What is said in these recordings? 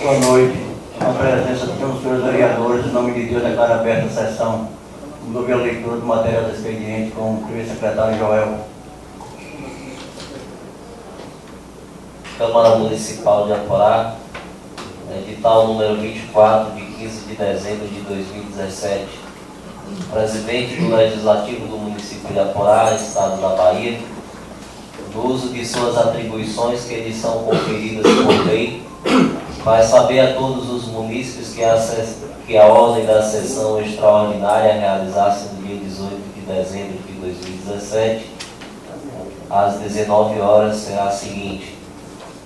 Boa noite. Com a presença dos senhores vereadores, em nome de Deus, declaro aberta a sessão do a leitura do material do expediente com o primeiro secretário Joel. Câmara Municipal de Aporá, edital número 24, de 15 de dezembro de 2017. Presidente do Legislativo do município de Aporá, Estado da Bahia, no uso de suas atribuições que lhe são conferidas por lei, faz saber a todos os munícipes que a ordem da sessão extraordinária realizasse no dia 18 de dezembro de 2017, às 19 horas, será a seguinte: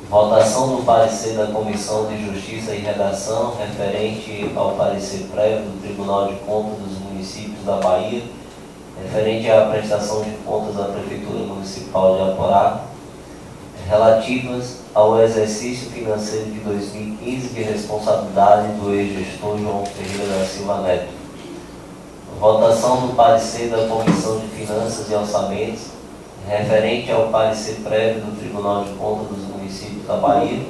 votação do parecer da Comissão de Justiça e Redação referente ao parecer prévio do Tribunal de Contas dos Municípios da Bahia, referente à prestação de contas da Prefeitura Municipal de Aporá, relativas ao exercício financeiro de 2015 de responsabilidade do ex-gestor João Ferreira da Silva Neto. Votação do parecer da Comissão de Finanças e Orçamentos, referente ao parecer prévio do Tribunal de Contas dos Municípios da Bahia,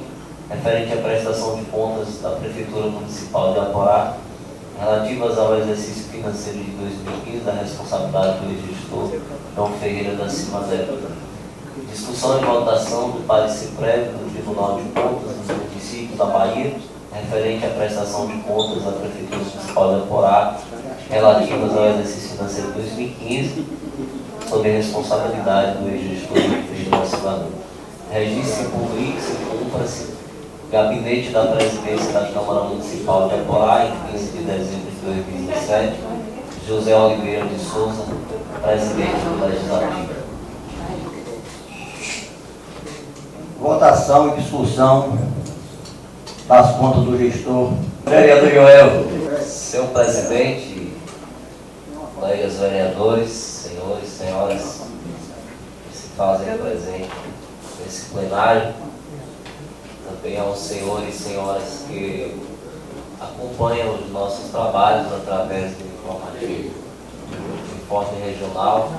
referente à prestação de contas da Prefeitura Municipal de Aporá, relativas ao exercício financeiro de 2015 da responsabilidade do ex-gestor João Ferreira da Silva Neto. Discussão e votação do parecer prévio do Tribunal de Contas dos Municípios da Bahia, referente à prestação de contas da Prefeitura Municipal de Aporá, relativas ao exercício financeiro de 2015, sob a responsabilidade do ex-gestor João Ferreira da Silva Neto. Registro publique-se e cumpra-se Gabinete da Presidência da Câmara Municipal de Aporá, em 15 de dezembro de 2017, José Oliveira de Souza, Presidente do Legislativo. Votação e discussão das contas do gestor. Vereador Joel. Senhor Presidente, colegas vereadores, senhores, senhoras que se fazem presente nesse plenário, também aos senhores e senhoras que acompanham os nossos trabalhos através do informativo do Informe Regional,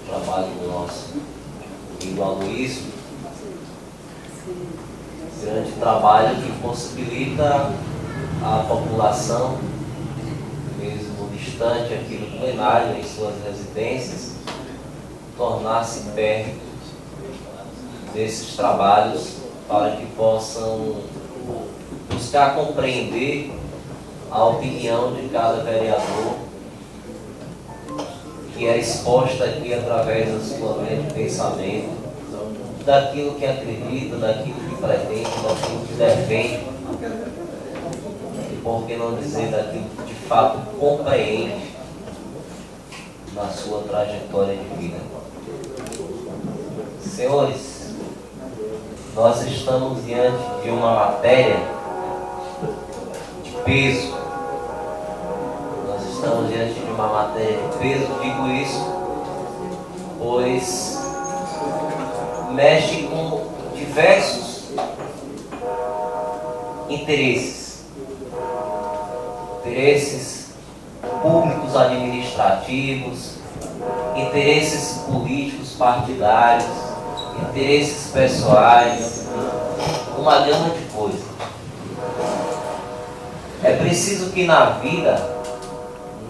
o trabalho do nosso amigo Aloysio, grande trabalho que possibilita a população, mesmo distante aqui do plenário, em suas residências, tornar-se perto desses trabalhos para que possam buscar compreender a opinião de cada vereador que é exposta aqui através da sua linha de pensamento, daquilo que acredita, daquilo que pretende, daquilo que defende, e por que não dizer daquilo que de fato compreende na sua trajetória de vida. Senhores, nós estamos diante de uma matéria de peso. Nós estamos diante de uma matéria de peso, digo isso, pois mexe com diversos interesses públicos administrativos, interesses políticos partidários, interesses pessoais, uma gama de coisas. É preciso que na vida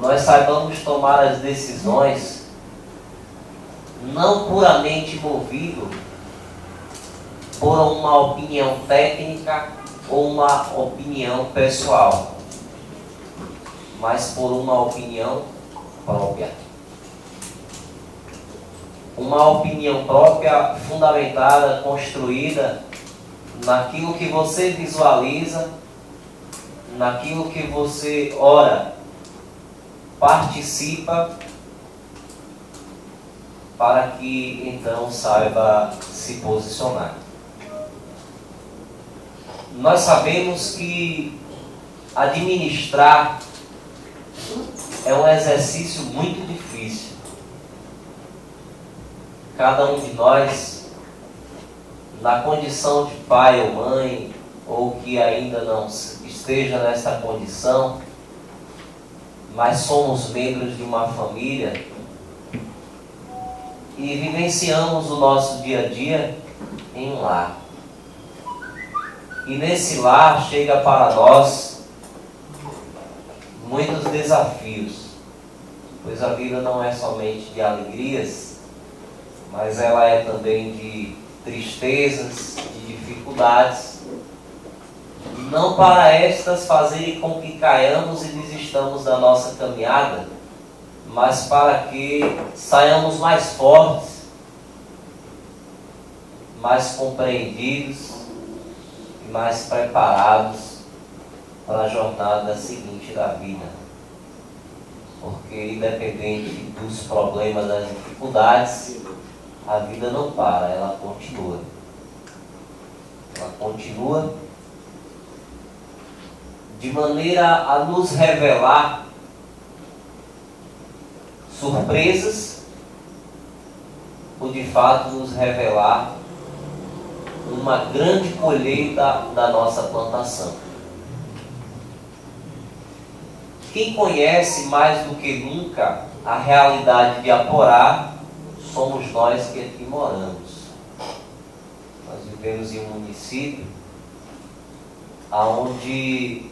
nós saibamos tomar as decisões não puramente movido por uma opinião técnica ou uma opinião pessoal, mas por uma opinião própria. Uma opinião própria fundamentada, construída naquilo que você visualiza, naquilo que você ora, participa, para que então saiba se posicionar. Nós sabemos que administrar é um exercício muito difícil. Cada um de nós, na condição de pai ou mãe, ou que ainda não esteja nessa condição, mas somos membros de uma família e vivenciamos o nosso dia a dia em um lar. E nesse lar chega para nós muitos desafios, pois a vida não é somente de alegrias, mas ela é também de tristezas, de dificuldades, não para estas fazerem com que caiamos e desistamos da nossa caminhada, mas para que saiamos mais fortes, mais compreendidos e mais preparados para a jornada seguinte da vida. Porque independente dos problemas, das dificuldades, a vida não para, ela continua. Ela continua de maneira a nos revelar surpresas ou de fato nos revelar uma grande colheita da nossa plantação. Quem conhece mais do que nunca a realidade de Aporá somos nós que aqui moramos. Nós vivemos em um município onde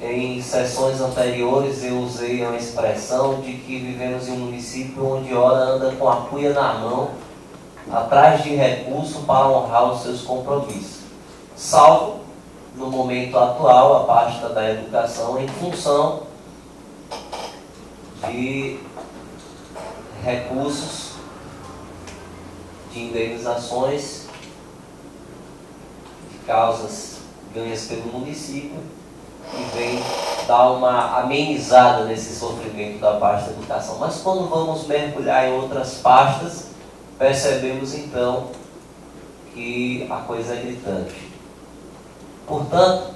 em sessões anteriores eu usei uma expressão de que vivemos em um município onde ora anda com a cuia na mão, atrás de recurso para honrar os seus compromissos. Salvo, no momento atual, a pasta da educação em função de recursos de indenizações de causas ganhas pelo município e vem dar uma amenizada nesse sofrimento da pasta da educação. Mas quando vamos mergulhar em outras pastas, percebemos então que a coisa é gritante. Portanto,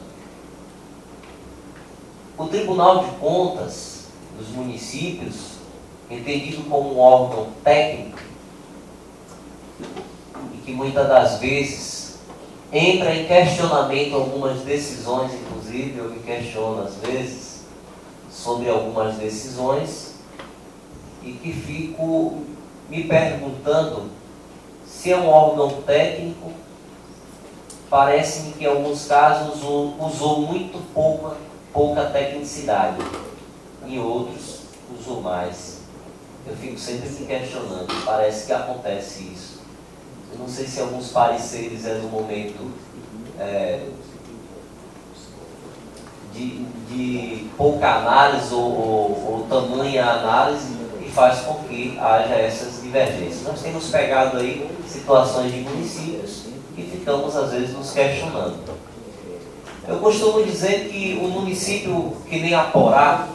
o Tribunal de Contas dos municípios, entendido como um órgão técnico, e que muitas das vezes entra em questionamento algumas decisões, inclusive eu me questiono às vezes sobre algumas decisões, e que fico me perguntando se é um órgão técnico. Parece-me que em alguns casos usou muito pouca tecnicidade, em outros usou mais. Eu fico sempre me questionando, parece que acontece isso. Eu não sei se alguns pareceres é no momento de pouca análise ou tamanha análise e faz com que haja essas divergências. Nós temos pegado aí situações de municípios e ficamos às vezes nos questionando. Eu costumo dizer que o município que nem Aporá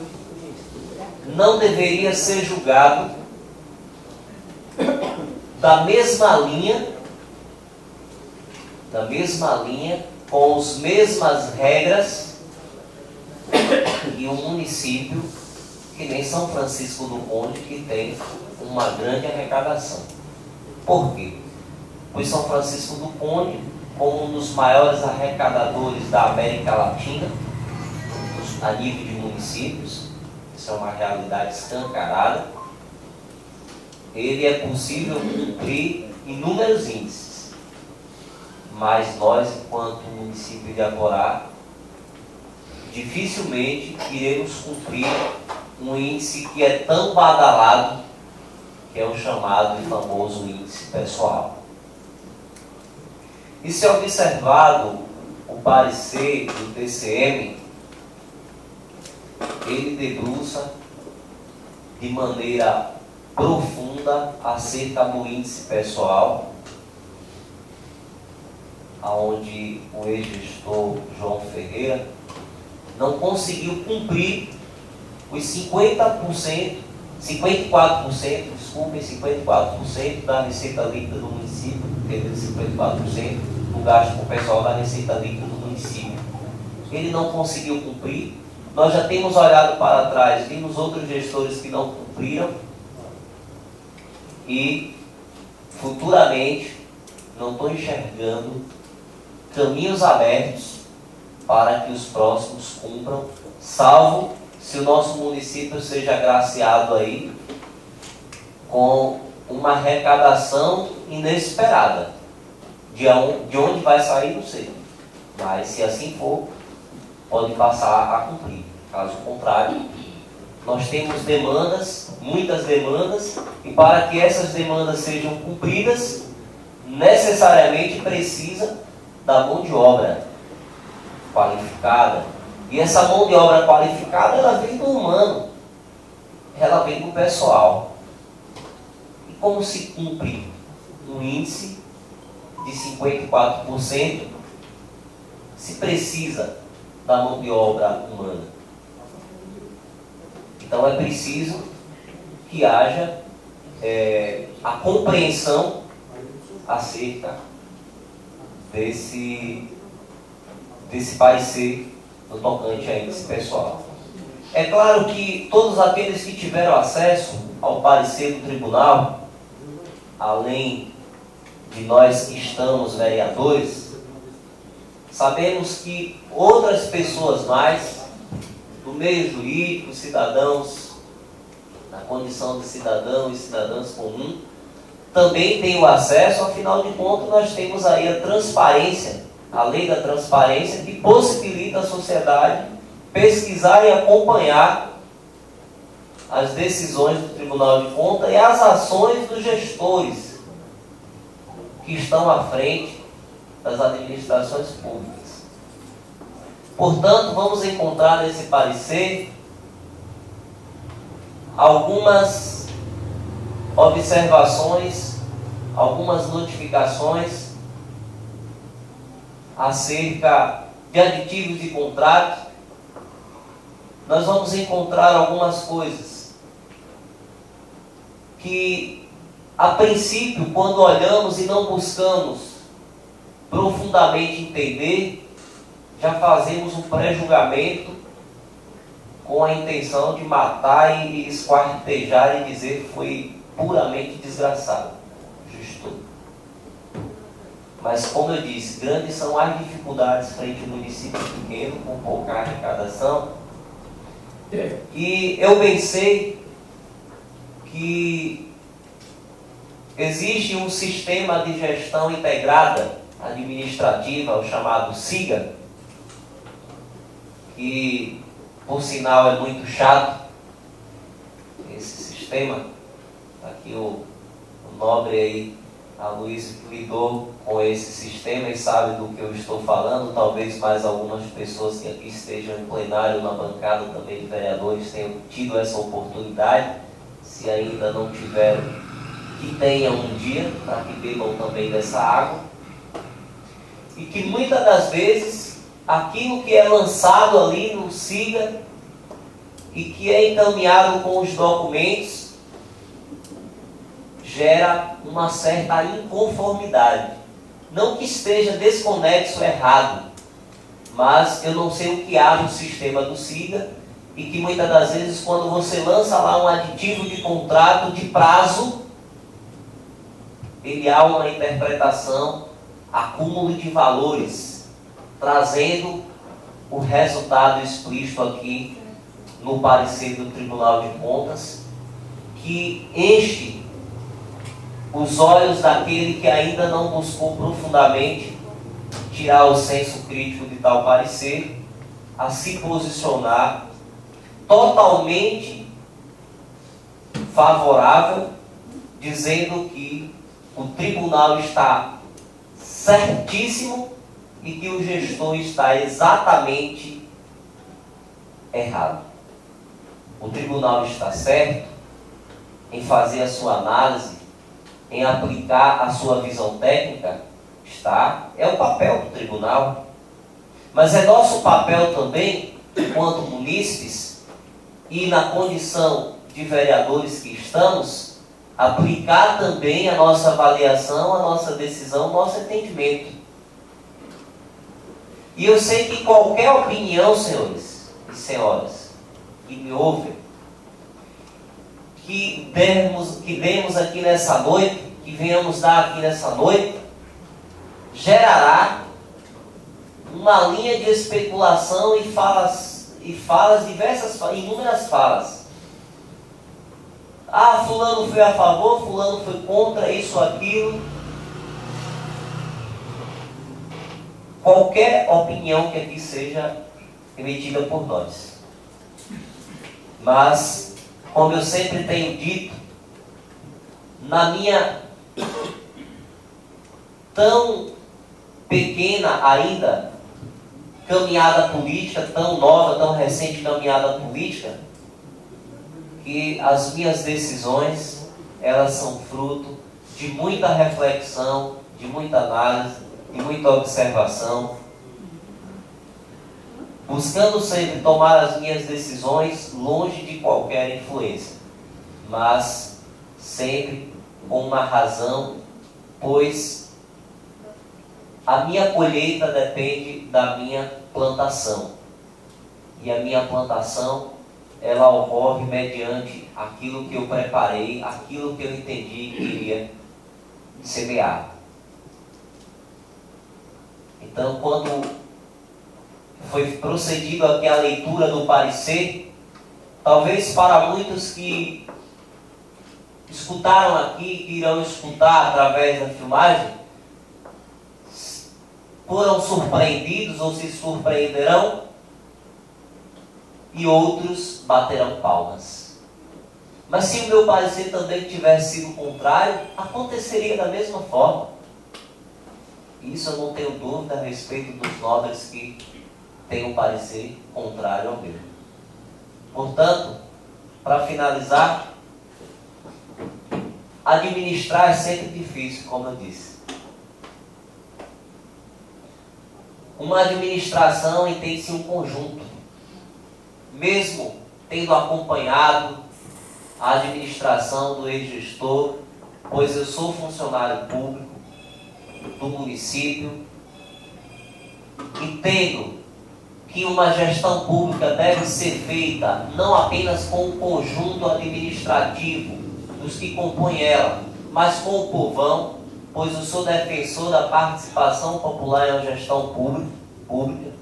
não deveria ser julgado da mesma linha, com as mesmas regras e um município que nem São Francisco do Conde, que tem uma grande arrecadação. Por quê? Pois São Francisco do Conde, como um dos maiores arrecadadores da América Latina, a nível de municípios, isso é uma realidade escancarada, ele é possível cumprir inúmeros índices, mas nós, enquanto município de Aporá, dificilmente iremos cumprir um índice que é tão badalado, que é o chamado e famoso índice pessoal. E se observado o parecer do TCM, ele debruça de maneira profunda acerca do índice pessoal, onde o ex-gestor João Ferreira não conseguiu cumprir os 54% da receita líquida do município, entendeu? 54% do gasto com o pessoal da receita líquida do município. Ele não conseguiu cumprir. Nós já temos olhado para trás, vimos outros gestores que não cumpriram e futuramente não estou enxergando caminhos abertos para que os próximos cumpram, salvo se o nosso município seja agraciado aí com uma arrecadação inesperada. De onde vai sair, não sei. Mas, se assim for, pode passar a cumprir. Caso contrário, nós temos demandas, muitas demandas, e para que essas demandas sejam cumpridas, necessariamente precisa da mão de obra qualificada. E essa mão de obra qualificada, ela vem do humano, ela vem do pessoal. E como se cumpre um índice de 54%, se precisa da mão de obra humana. Então é preciso que haja a compreensão acerca desse parecer no tocante a índice pessoal. É claro que todos aqueles que tiveram acesso ao parecer do tribunal, além de nós que estamos vereadores, sabemos que outras pessoas mais, do meio jurídico, cidadãos, na condição de cidadão e cidadãs comum, também têm o acesso. Afinal de contas, nós temos aí a transparência, a lei da transparência, que possibilita à sociedade pesquisar e acompanhar as decisões do Tribunal de Contas e as ações dos gestores que estão à frente das administrações públicas. Portanto, vamos encontrar nesse parecer algumas observações, algumas notificações acerca de aditivos de contrato. Nós vamos encontrar algumas coisas que, a princípio, quando olhamos e não buscamos profundamente entender, já fazemos um pré-julgamento com a intenção de matar e esquartejar e dizer que foi puramente desgraçado, justo. Mas, como eu disse, grandes são as dificuldades frente ao município pequeno, com pouca arrecadação. E eu pensei que existe um sistema de gestão integrada administrativa, o chamado SIGA, que, por sinal, é muito chato, esse sistema. Aqui o nobre aí, a Luiz, lidou com esse sistema e sabe do que eu estou falando. Talvez mais algumas pessoas que aqui estejam em plenário, na bancada também de vereadores, tenham tido essa oportunidade. Se ainda não tiveram, que tenham um dia, para que bebam também dessa água. E que muitas das vezes, aquilo que é lançado ali no SIGA e que é encaminhado com os documentos, gera uma certa inconformidade. Não que esteja desconexo, errado, mas eu não sei o que há no sistema do SIGA e que muitas das vezes, quando você lança lá um aditivo de contrato de prazo, ele há uma interpretação, acúmulo de valores, trazendo o resultado explícito aqui no parecer do Tribunal de Contas, que enche os olhos daquele que ainda não buscou profundamente tirar o senso crítico de tal parecer, a se posicionar totalmente favorável, dizendo que o tribunal está certíssimo e que o gestor está exatamente errado. O tribunal está certo em fazer a sua análise, em aplicar a sua visão técnica, é o papel do tribunal. Mas é nosso papel também, enquanto munícipes, e na condição de vereadores que estamos, aplicar também a nossa avaliação, a nossa decisão, o nosso entendimento. E eu sei que qualquer opinião, senhores e senhoras, que me ouvem, que demos aqui nessa noite, que venhamos dar aqui nessa noite, gerará uma linha de especulação e falas diversas, inúmeras falas. Ah, fulano foi a favor, fulano foi contra, isso, aquilo. qualquer opinião que aqui seja emitida por nós. Mas, como eu sempre tenho dito, na minha tão pequena ainda caminhada política, tão nova, tão recente caminhada política, que as minhas decisões, elas são fruto de muita reflexão, de muita análise, de muita observação, buscando sempre tomar as minhas decisões longe de qualquer influência, mas sempre com uma razão, pois a minha colheita depende da minha plantação. E a minha plantação, ela ocorre mediante aquilo que eu preparei, aquilo que eu entendi que iria semear. Então, quando foi procedido aqui a leitura do parecer, talvez para muitos que escutaram aqui, que irão escutar através da filmagem, foram surpreendidos ou se surpreenderão, e outros baterão palmas. Mas se o meu parecer também tivesse sido o contrário, aconteceria da mesma forma. E isso eu não tenho dúvida a respeito dos nobres que têm um parecer contrário ao meu. Portanto, para finalizar, administrar é sempre difícil, como eu disse. Uma administração entende-se um conjunto. Mesmo tendo acompanhado a administração do ex-gestor, pois eu sou funcionário público do município, entendo que uma gestão pública deve ser feita não apenas com o conjunto administrativo dos que compõem ela, mas com o povão, pois eu sou defensor da participação popular em uma gestão pública.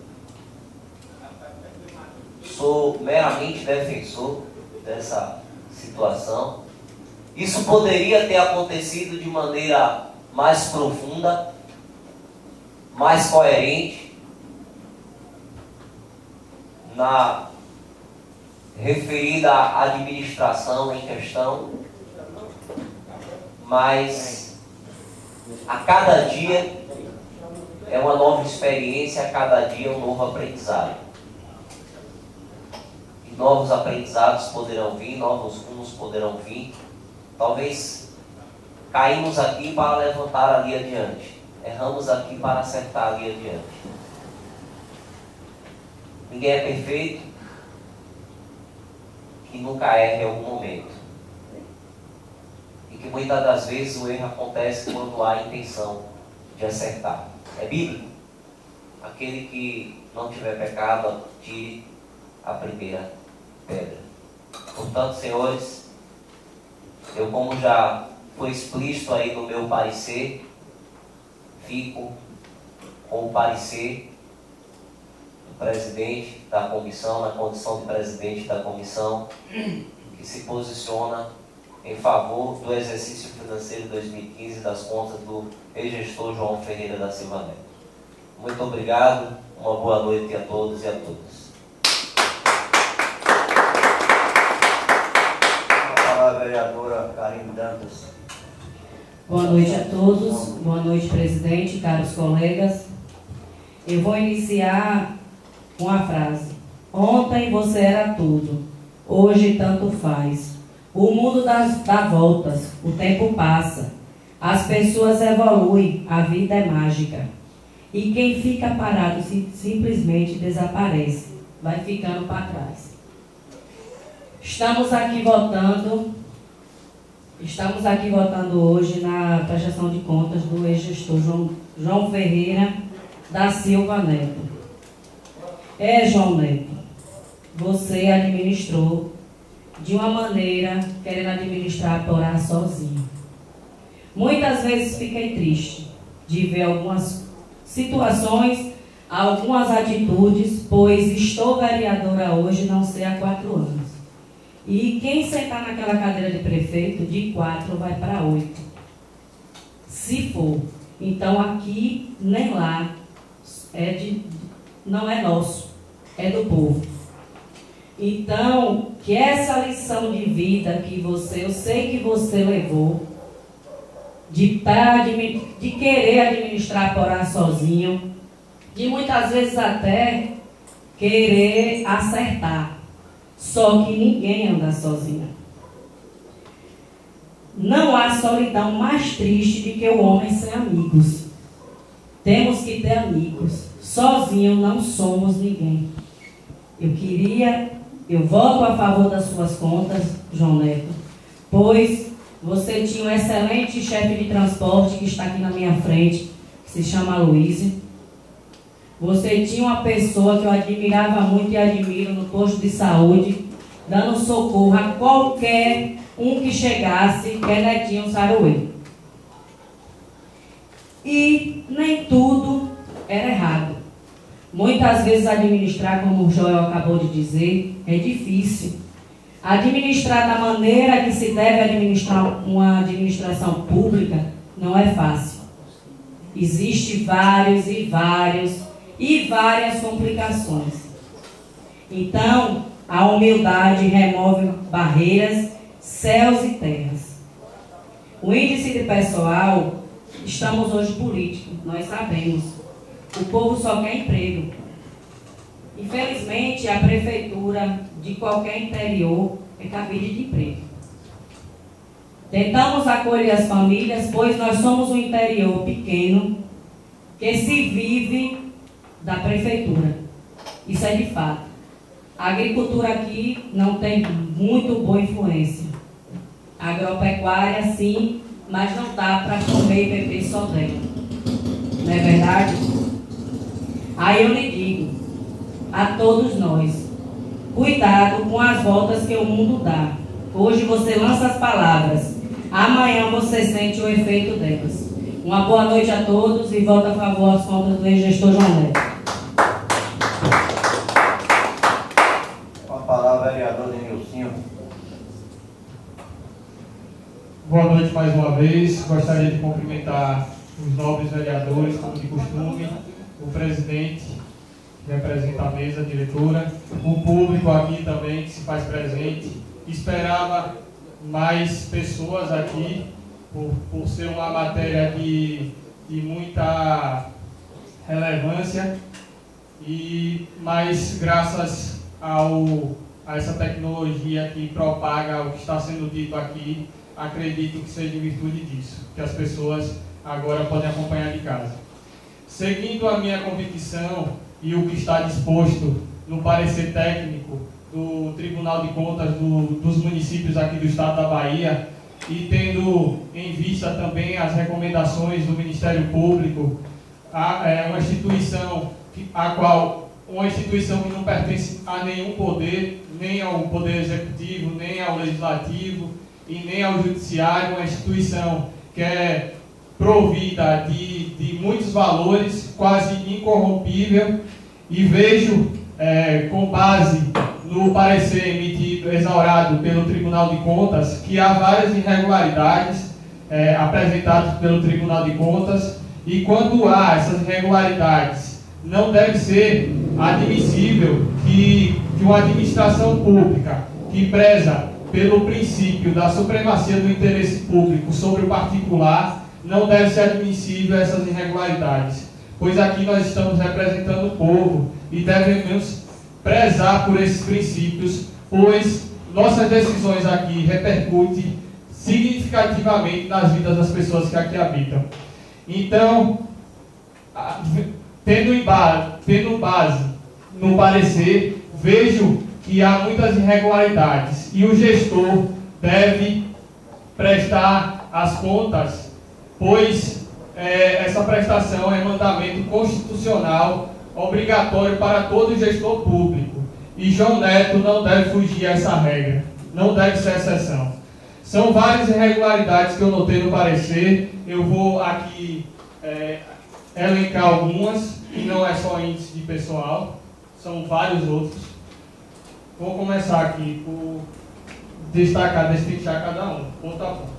Sou meramente defensor dessa situação. Isso poderia ter acontecido de maneira mais profunda, mais coerente, na referida à administração em questão, mas a cada dia é uma nova experiência, a cada dia é um novo aprendizado. E novos aprendizados poderão vir, novos rumos poderão vir. Talvez caímos aqui para levantar ali adiante. Erramos aqui para acertar ali adiante. Ninguém é perfeito, que nunca erra em algum momento. E que muitas das vezes o erro acontece quando há intenção de acertar. É bíblico. Aquele que não tiver pecado, tire a primeira pedra. Portanto, senhores, eu, como já foi explícito aí no meu parecer, fico com o parecer do presidente da comissão, na condição de presidente da comissão, que se posiciona em favor do exercício financeiro de 2015 das contas do ex-gestor João Ferreira da Silva Neto. Muito obrigado, uma boa noite a todos e a todas. A palavra a vereadora Karine Dantas. Boa noite a todos, boa noite, presidente, caros colegas. Eu vou iniciar com a frase: ontem você era tudo, hoje tanto faz. O mundo dá voltas, o tempo passa, as pessoas evoluem, a vida é mágica. E quem fica parado simplesmente desaparece, vai ficando para trás. Estamos aqui votando hoje na prestação de contas do ex-gestor João Ferreira da Silva Neto. João Neto, você administrou de uma maneira, querendo administrar a Torá sozinho. Muitas vezes fiquei triste de ver algumas situações, algumas atitudes, pois estou vereadora hoje, não sei há 4 anos. E quem sentar naquela cadeira de prefeito, de 4 vai para 8. Se for. Então aqui, nem lá, não é nosso, é do povo. Então, que essa lição de vida que eu sei que você levou, de querer administrar Porá sozinho, de muitas vezes até querer acertar. Só que ninguém anda sozinho. Não há solidão mais triste do que o homem sem amigos. Temos que ter amigos. Sozinho não somos ninguém. Eu voto a favor das suas contas, João Neto, pois você tinha um excelente chefe de transporte que está aqui na minha frente, que se chama Luísio. Você tinha uma pessoa que eu admirava muito e admiro no posto de saúde, dando socorro a qualquer um que chegasse, que é Netinho Saruê. E nem tudo era errado. Muitas vezes administrar, como o Joel acabou de dizer, é difícil. Administrar da maneira que se deve administrar uma administração pública não é fácil. Existem várias complicações. Então, a humildade remove barreiras, céus e terras. O índice de pessoal, estamos hoje políticos, nós sabemos. O povo só quer emprego. Infelizmente, a prefeitura de qualquer interior é cabide de emprego. Tentamos acolher as famílias, pois nós somos um interior pequeno que se vive da prefeitura. Isso é de fato. A agricultura aqui não tem muito boa influência. A agropecuária, sim, mas não dá para comer e beber só dela. Não é verdade? Aí eu lhe digo a todos nós, cuidado com as voltas que o mundo dá. Hoje você lança as palavras, amanhã você sente o efeito delas. Uma boa noite a todos e voto a favor às contas do ex-gestor João Neto. Com a palavra, vereador Denilcinho. Boa noite mais uma vez. Gostaria de cumprimentar os nobres vereadores, como de costume, o presidente, que representa a mesa, a diretora, o público aqui também que se faz presente. Esperava mais pessoas aqui, por ser uma matéria de muita relevância, mas graças a essa tecnologia que propaga o que está sendo dito aqui, acredito que seja em virtude disso, que as pessoas agora podem acompanhar de casa. Seguindo a minha convicção e o que está disposto no parecer técnico do Tribunal de Contas dos municípios aqui do estado da Bahia, e tendo em vista também as recomendações do Ministério Público, uma instituição que não pertence a nenhum poder, nem ao Poder Executivo, nem ao Legislativo e nem ao Judiciário, uma instituição que é provida de muitos valores, quase incorrompível, e vejo, com base no parecer emitido, exaurado pelo Tribunal de Contas, que há várias irregularidades apresentadas pelo Tribunal de Contas, e quando há essas irregularidades, não deve ser admissível que uma administração pública que preza pelo princípio da supremacia do interesse público sobre o particular, não deve ser admissível essas irregularidades, pois aqui nós estamos representando o povo e devemos prezar por esses princípios, pois nossas decisões aqui repercutem significativamente nas vidas das pessoas que aqui habitam. Então, tendo base no parecer, vejo que há muitas irregularidades e o gestor deve prestar as contas, pois essa prestação é mandamento constitucional obrigatório para todo gestor público. E João Neto não deve fugir a essa regra, não deve ser exceção. São várias irregularidades que eu notei no parecer, eu vou aqui elencar algumas, e não é só índice de pessoal, são vários outros. Vou começar aqui por destrinchar cada um, ponto a ponto,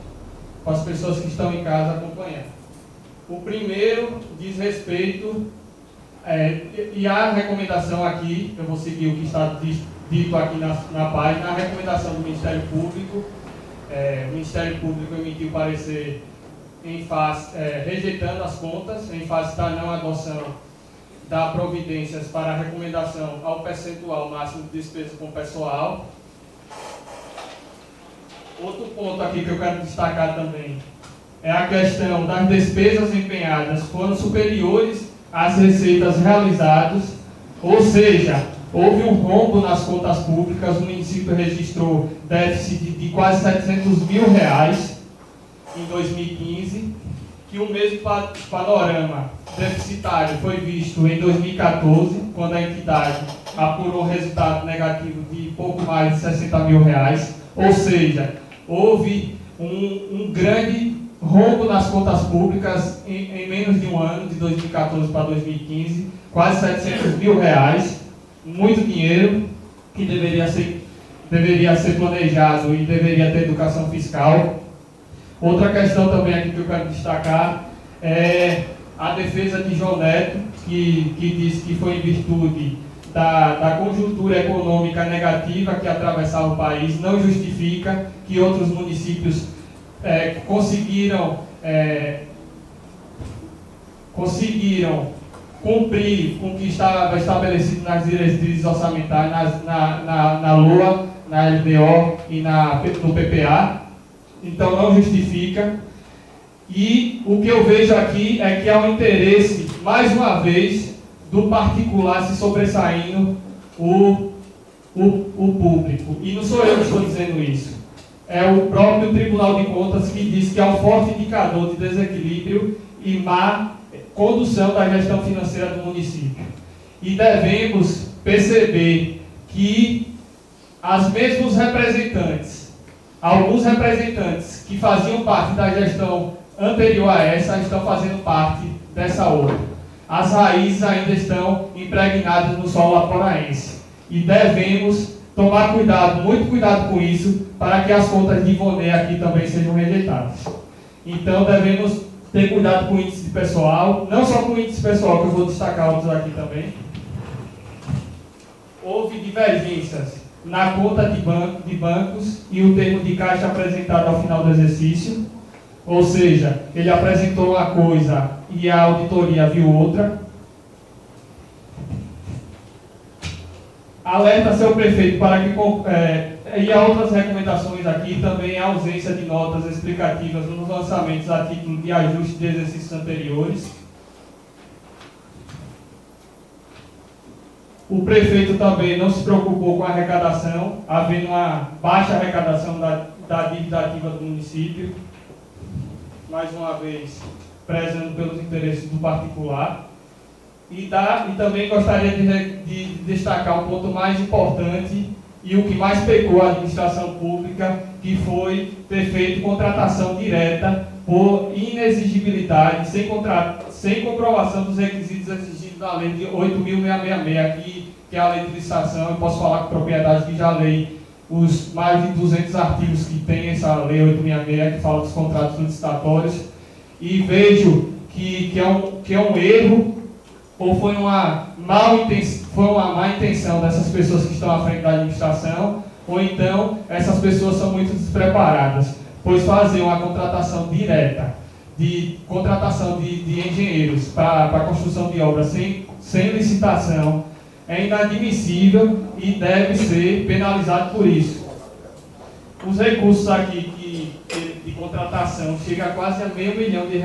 para as pessoas que estão em casa acompanhando. O primeiro diz respeito E a recomendação aqui, eu vou seguir o que está dito aqui na página, a recomendação do Ministério Público. O Ministério Público emitiu parecer rejeitando as contas, em face da não adoção da providências para a recomendação ao percentual máximo de despesa com pessoal. Outro ponto aqui que eu quero destacar também é a questão das despesas empenhadas foram superiores às receitas realizadas, ou seja, houve um rombo nas contas públicas, o município registrou déficit de quase R$700 mil em 2015, que o mesmo panorama deficitário foi visto em 2014, quando a entidade apurou um resultado negativo de pouco mais de R$60 mil, ou seja, houve um grande rombo nas contas públicas em menos de um ano, de 2014 para 2015, quase R$700 mil, muito dinheiro que deveria ser planejado e deveria ter educação fiscal. Outra questão também aqui que eu quero destacar é a defesa de João Neto, que diz que foi em virtude da conjuntura econômica negativa que atravessava o país, não justifica que outros municípios conseguiram cumprir com o que estava estabelecido nas diretrizes orçamentárias, na LOA, na LDO e no PPA. Então não justifica. E o que eu vejo aqui é que há um interesse, mais uma vez, do particular se sobressaindo o público. E não sou eu que estou dizendo isso. É o próprio Tribunal de Contas que diz que há um forte indicador de desequilíbrio e má condução da gestão financeira do município. E devemos perceber que alguns representantes que faziam parte da gestão anterior a essa estão fazendo parte dessa outra. As raízes ainda estão impregnadas no solo aporaense. E devemos tomar cuidado, muito cuidado com isso, para que as contas de Ivonê aqui também sejam rejeitadas. Então devemos ter cuidado com o índice de pessoal, não só com o índice pessoal, que eu vou destacar outros aqui também. Houve divergências na conta de bancos e o termo de caixa apresentado ao final do exercício, ou seja, ele apresentou uma coisa e a auditoria viu outra. Alerta seu prefeito para que e há outras recomendações aqui, também a ausência de notas explicativas nos lançamentos a título de ajuste de exercícios anteriores. O prefeito também não se preocupou com a arrecadação, havendo uma baixa arrecadação da dívida ativa do município, mais uma vez prezando pelos interesses do particular. E também gostaria de destacar um ponto mais importante e o que mais pecou a administração pública, que foi ter feito contratação direta por inexigibilidade, sem comprovação dos requisitos exigidos na lei de 8.666, que é a lei de licitação. Eu posso falar com propriedade que já leio os mais de 200 artigos que tem essa lei 866, que fala dos contratos licitatórios, e vejo que é um erro, ou foi uma má intenção dessas pessoas que estão à frente da administração, ou então essas pessoas são muito despreparadas, pois fazer uma contratação direta, de engenheiros para a construção de obras sem licitação é inadmissível e deve ser penalizado por isso. Os recursos aqui de contratação chegam a quase a R$500 mil.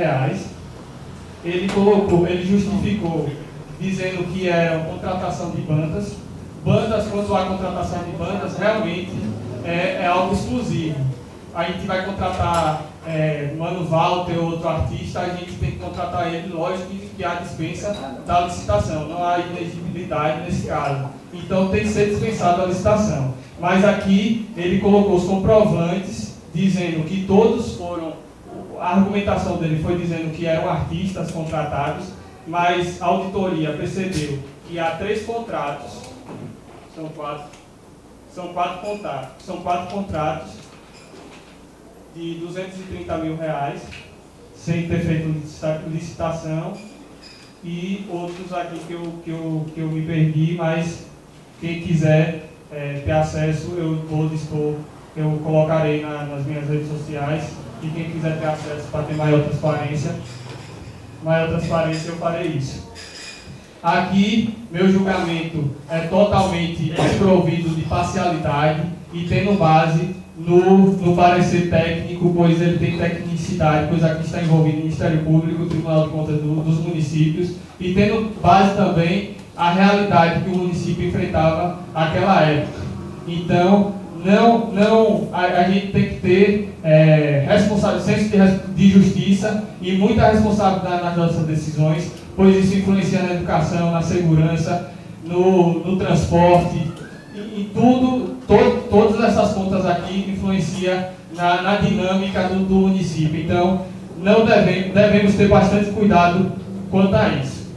Ele justificou dizendo que era contratação de bandas. Bandas, quando há contratação de bandas, realmente é algo exclusivo. A gente vai contratar Mano Walter ou outro artista, a gente tem que contratar ele, lógico que há dispensa da licitação, não há inexigibilidade nesse caso. Então tem que ser dispensada a licitação. Mas aqui ele colocou os comprovantes, dizendo que todos foram, a argumentação dele foi dizendo que eram artistas contratados, mas a auditoria percebeu que há 3 contratos, são quatro contratos de R$230 mil, sem ter feito licitação, e outros aqui que eu me perdi, mas quem quiser ter acesso, eu vou dispor, eu colocarei nas minhas redes sociais, e quem quiser ter acesso para ter maior transparência eu farei isso. Aqui, meu julgamento é totalmente desprovido de parcialidade e tendo base no parecer técnico, pois ele tem tecnicidade, pois aqui está envolvido o Ministério Público, o Tribunal de Contas dos municípios, e tendo base também a realidade que o município enfrentava naquela época. Então, a gente tem que ter senso de justiça e muita responsabilidade nas nossas decisões, pois isso influencia na educação, na segurança, no transporte, e todas essas contas aqui influenciam na dinâmica do município. Então, não devemos ter bastante cuidado quanto a isso.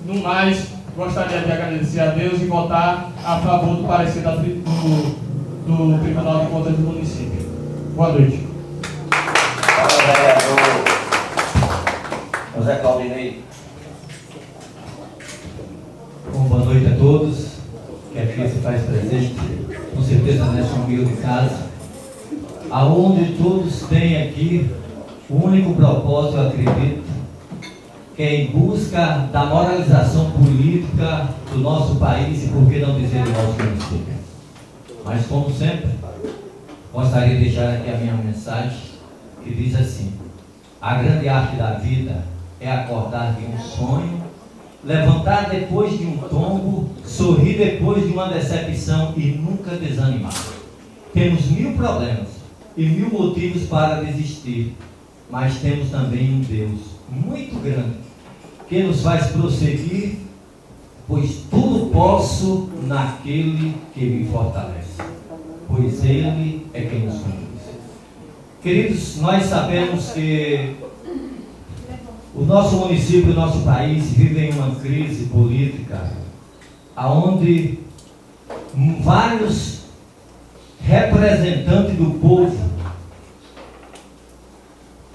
No mais, gostaria de agradecer a Deus e votar a favor do parecer do Tribunal de Contas do município. Boa noite. Fala, vereador José Claudinei. Bom, boa noite a todos, que aqui se faz presente, com certeza nessa humilde casa, aonde todos têm aqui o único propósito, eu acredito, que é em busca da moralização política do nosso país e, por que não dizer, do nosso município. Mas, como sempre, gostaria de deixar aqui a minha mensagem, que diz assim: a grande arte da vida é acordar de um sonho, levantar depois de um tombo, sorrir depois de uma decepção e nunca desanimar. Temos 1000 problemas e 1000 motivos para desistir, mas temos também um Deus muito grande que nos faz prosseguir, pois tudo posso naquele que me fortalece, pois Ele é quem nos conduz. Queridos, nós sabemos que o nosso município, o nosso país vive em uma crise política, onde vários representantes do povo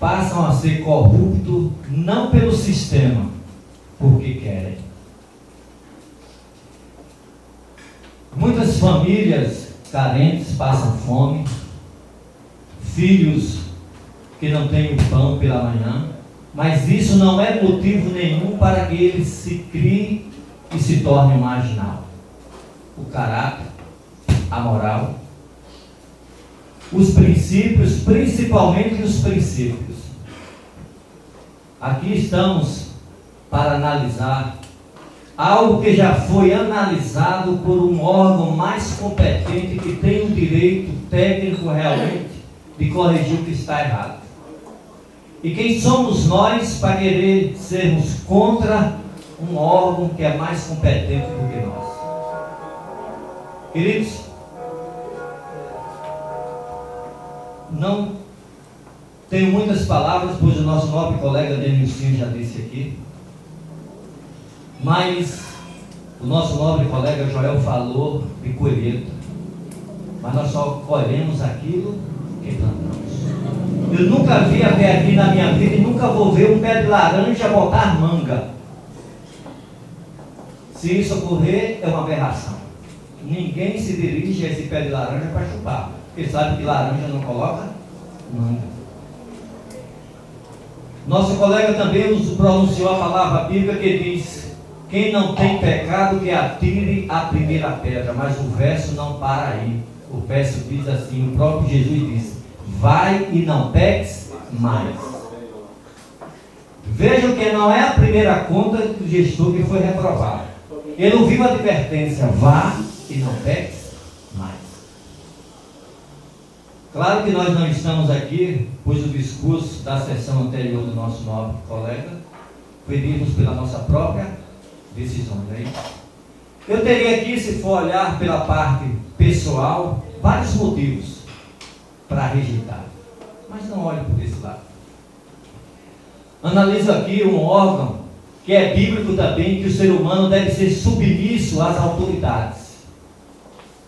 passam a ser corruptos, não pelo sistema, porque querem. Muitas famílias carentes passam fome, filhos que não têm o pão pela manhã, mas isso não é motivo nenhum para que ele se crie e se torne marginal. O caráter, a moral, os princípios, principalmente os princípios. Aqui estamos para analisar algo que já foi analisado por um órgão mais competente, que tem o direito técnico realmente de corrigir o que está errado. E quem somos nós para querer sermos contra um órgão que é mais competente do que nós? Queridos, não tenho muitas palavras, pois o nosso nobre colega Denilson já disse aqui, mas o nosso nobre colega Joel falou de colheita, mas nós só colhemos aquilo que plantamos. Eu nunca vi até aqui na minha vida e nunca vou ver um pé de laranja botar manga. Se isso ocorrer, é uma aberração. Ninguém se dirige a esse pé de laranja para chupar, porque sabe que laranja não coloca manga. Nosso colega também nos pronunciou a palavra bíblica que diz: quem não tem pecado que atire a primeira pedra. Mas o verso não para aí. O verso diz assim, o próprio Jesus diz: vai e não peques mais. Vejam que não é a primeira conta do gestor que foi reprovado. Ele ouviu a advertência: vá e não peques mais. Claro que nós não estamos aqui, pois o discurso da sessão anterior do nosso nobre colega foi dito pela nossa própria decisão, não é isso? Eu teria aqui, se for olhar pela parte pessoal, vários motivos para rejeitar, mas não olhe por esse lado. Analiso aqui um órgão que é bíblico também, que o ser humano deve ser submisso às autoridades.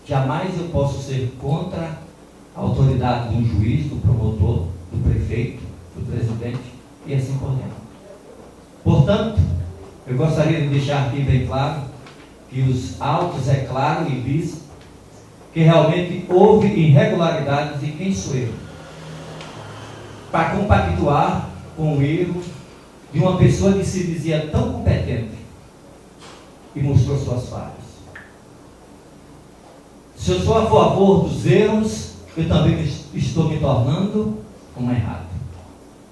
Jamais eu posso ser contra a autoridade de um juiz, do promotor, do prefeito, do presidente e assim por diante. Portanto, Eu gostaria de deixar aqui bem claro que os autos é claro e diz que realmente houve irregularidades e quem sou eu para compactuar com o erro de uma pessoa que se dizia tão competente e mostrou suas falhas. Se eu sou a favor dos erros, eu também estou me tornando um errado.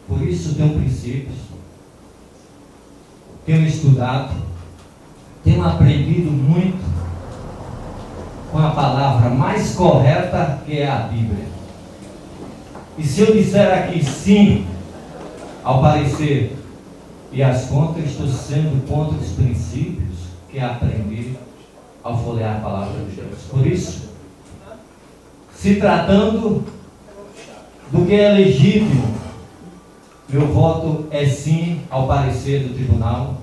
Por isso tenho princípios, tenho estudado, tenho aprendido muito com a palavra mais correta, que é a Bíblia. E se eu disser aqui sim ao parecer e às contas, estou sendo contra os princípios que aprendi ao folhear a palavra de Deus. Por isso, se tratando do que é legítimo, meu voto é sim ao parecer do tribunal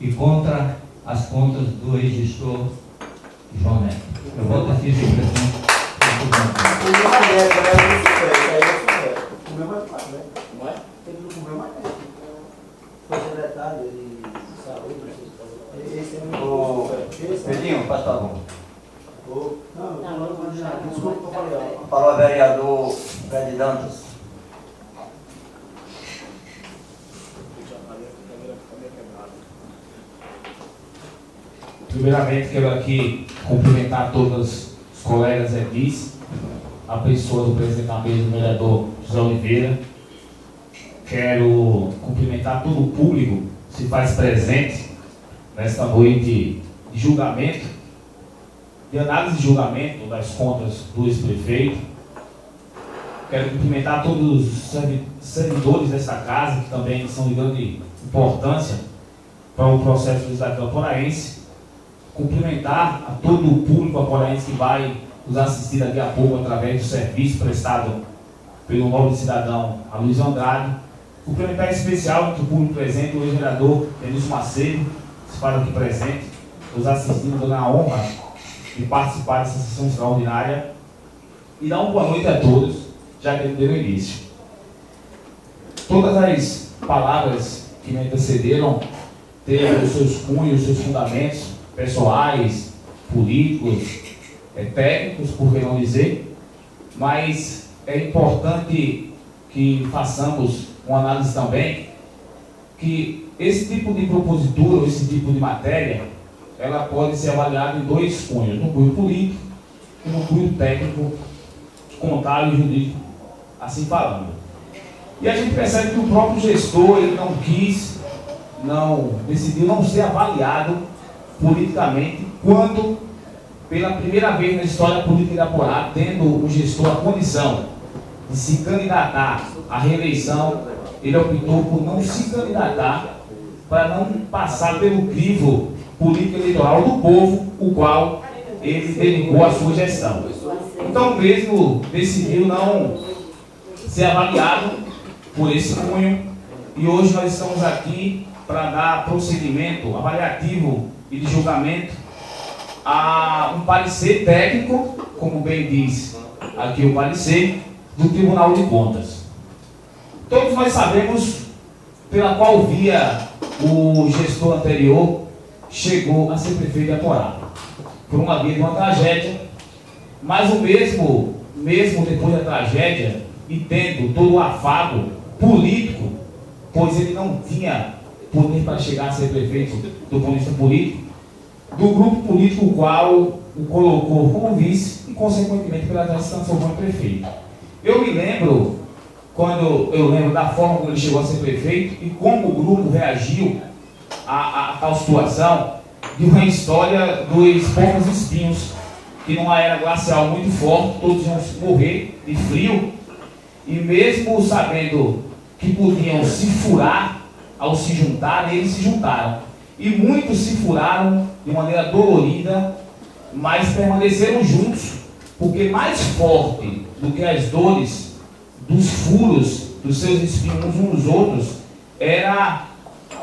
e contra as contas do ex-gestor João Neto. Meu voto é sim, senhor presidente. Pedrinho, faz favor. Falou o vereador Fred Dantas. Primeiramente, quero aqui cumprimentar todos os colegas aqui, a pessoa do presidente da mesa, o vereador José Oliveira. Quero cumprimentar todo o público que se faz presente nesta noite de julgamento, de análise de julgamento das contas do ex-prefeito. Quero cumprimentar todos os servidores desta casa, que também são de grande importância para o processo legislativo aporaense. Cumprimentar a todo o público aporaense que vai nos assistir daqui a pouco através do serviço prestado pelo nobre cidadão Aloysio Andrade. Cumprimentar em especial entre o público presente, o ex-vereador Denilson Macedo, que se faz aqui presente, nos assistindo, dando a honra de participar dessa sessão extraordinária, e dar uma boa noite a todos, já que deu início. Todas as palavras que me antecederam têm os seus cunhos, os seus fundamentos pessoais, políticos, técnicos, por que não dizer, mas é importante que façamos uma análise também, que esse tipo de propositura, esse tipo de matéria, ela pode ser avaliada em dois cunhos, no cunho político e no cunho técnico, contábil e jurídico, assim falando. E a gente percebe que o próprio gestor, ele decidiu não ser avaliado politicamente, quando, pela primeira vez na história política de Aporá, tendo o gestor a condição de se candidatar à reeleição, ele optou por não se candidatar para não passar pelo crivo político eleitoral do povo, o qual ele dedicou a sua gestão. Então mesmo decidiu não ser avaliado por esse cunho, e hoje nós estamos aqui para dar procedimento avaliativo e de julgamento a um parecer técnico, como bem diz aqui o parecer, do Tribunal de Contas. Todos nós sabemos pela qual via o gestor anterior chegou a ser prefeito de Aporá. Por uma via de uma tragédia, mas o mesmo depois da tragédia, e tendo todo o afago político, pois ele não tinha poder para chegar a ser prefeito do ponto de vista político, do grupo político o qual o colocou como vice e, consequentemente, pela trás se transformou em prefeito. Eu me lembro, da forma como ele chegou a ser prefeito e como o grupo reagiu a tal situação, de uma história dos povos espinhos, que numa era glacial muito forte, todos iam morrer de frio, e mesmo sabendo que podiam se furar ao se juntar, eles se juntaram. E muitos se furaram de maneira dolorida, mas permaneceram juntos, porque mais forte do que as dores dos furos dos seus espinhos uns nos outros era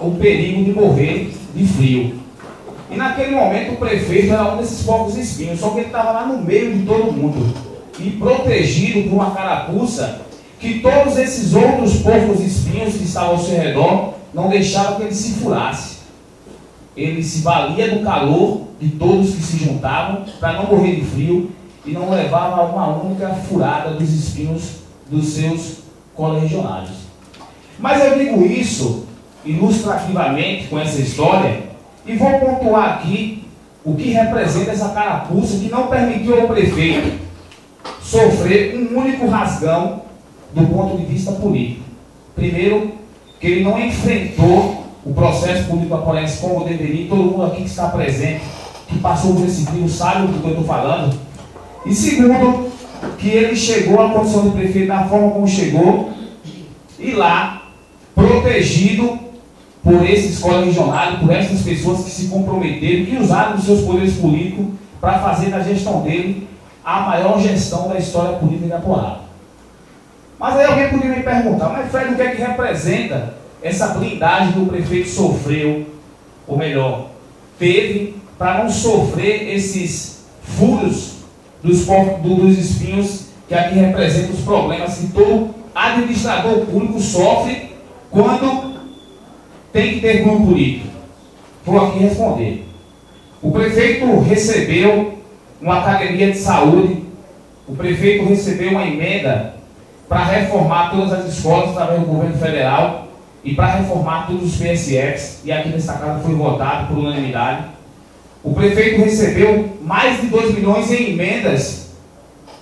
o perigo de morrer de frio. E naquele momento o prefeito era um desses povos espinhos, só que ele estava lá no meio de todo mundo e protegido por uma carapuça que todos esses outros povos espinhos que estavam ao seu redor não deixava que ele se furasse. Ele se valia do calor de todos que se juntavam para não morrer de frio e não levava uma única furada dos espinhos dos seus colegionários. Mas eu digo isso ilustrativamente com essa história e vou pontuar aqui o que representa essa carapuça que não permitiu ao prefeito sofrer um único rasgão do ponto de vista político. Primeiro, que ele não enfrentou o processo político apoiense como deveria, todo mundo aqui que está presente, que passou por esse frio, sabe do que eu estou falando. E segundo, que ele chegou à condição de prefeito da forma como chegou, e lá, protegido por esses colegiados, por essas pessoas que se comprometeram, que usaram os seus poderes políticos para fazer da gestão dele a maior gestão da história política de Aporá. Mas aí alguém poderia me perguntar, mas Fred, o que é que representa essa blindagem que o prefeito sofreu, ou melhor, teve para não sofrer esses furos dos espinhos que aqui representam os problemas que todo administrador público sofre quando tem que ter grupo político? Vou aqui responder. O prefeito recebeu uma academia de saúde, o prefeito recebeu uma emenda para reformar todas as escolas através do governo federal e para reformar todos os PSFs, e aqui nesta casa foi votado por unanimidade. O prefeito recebeu mais de 2 milhões em emendas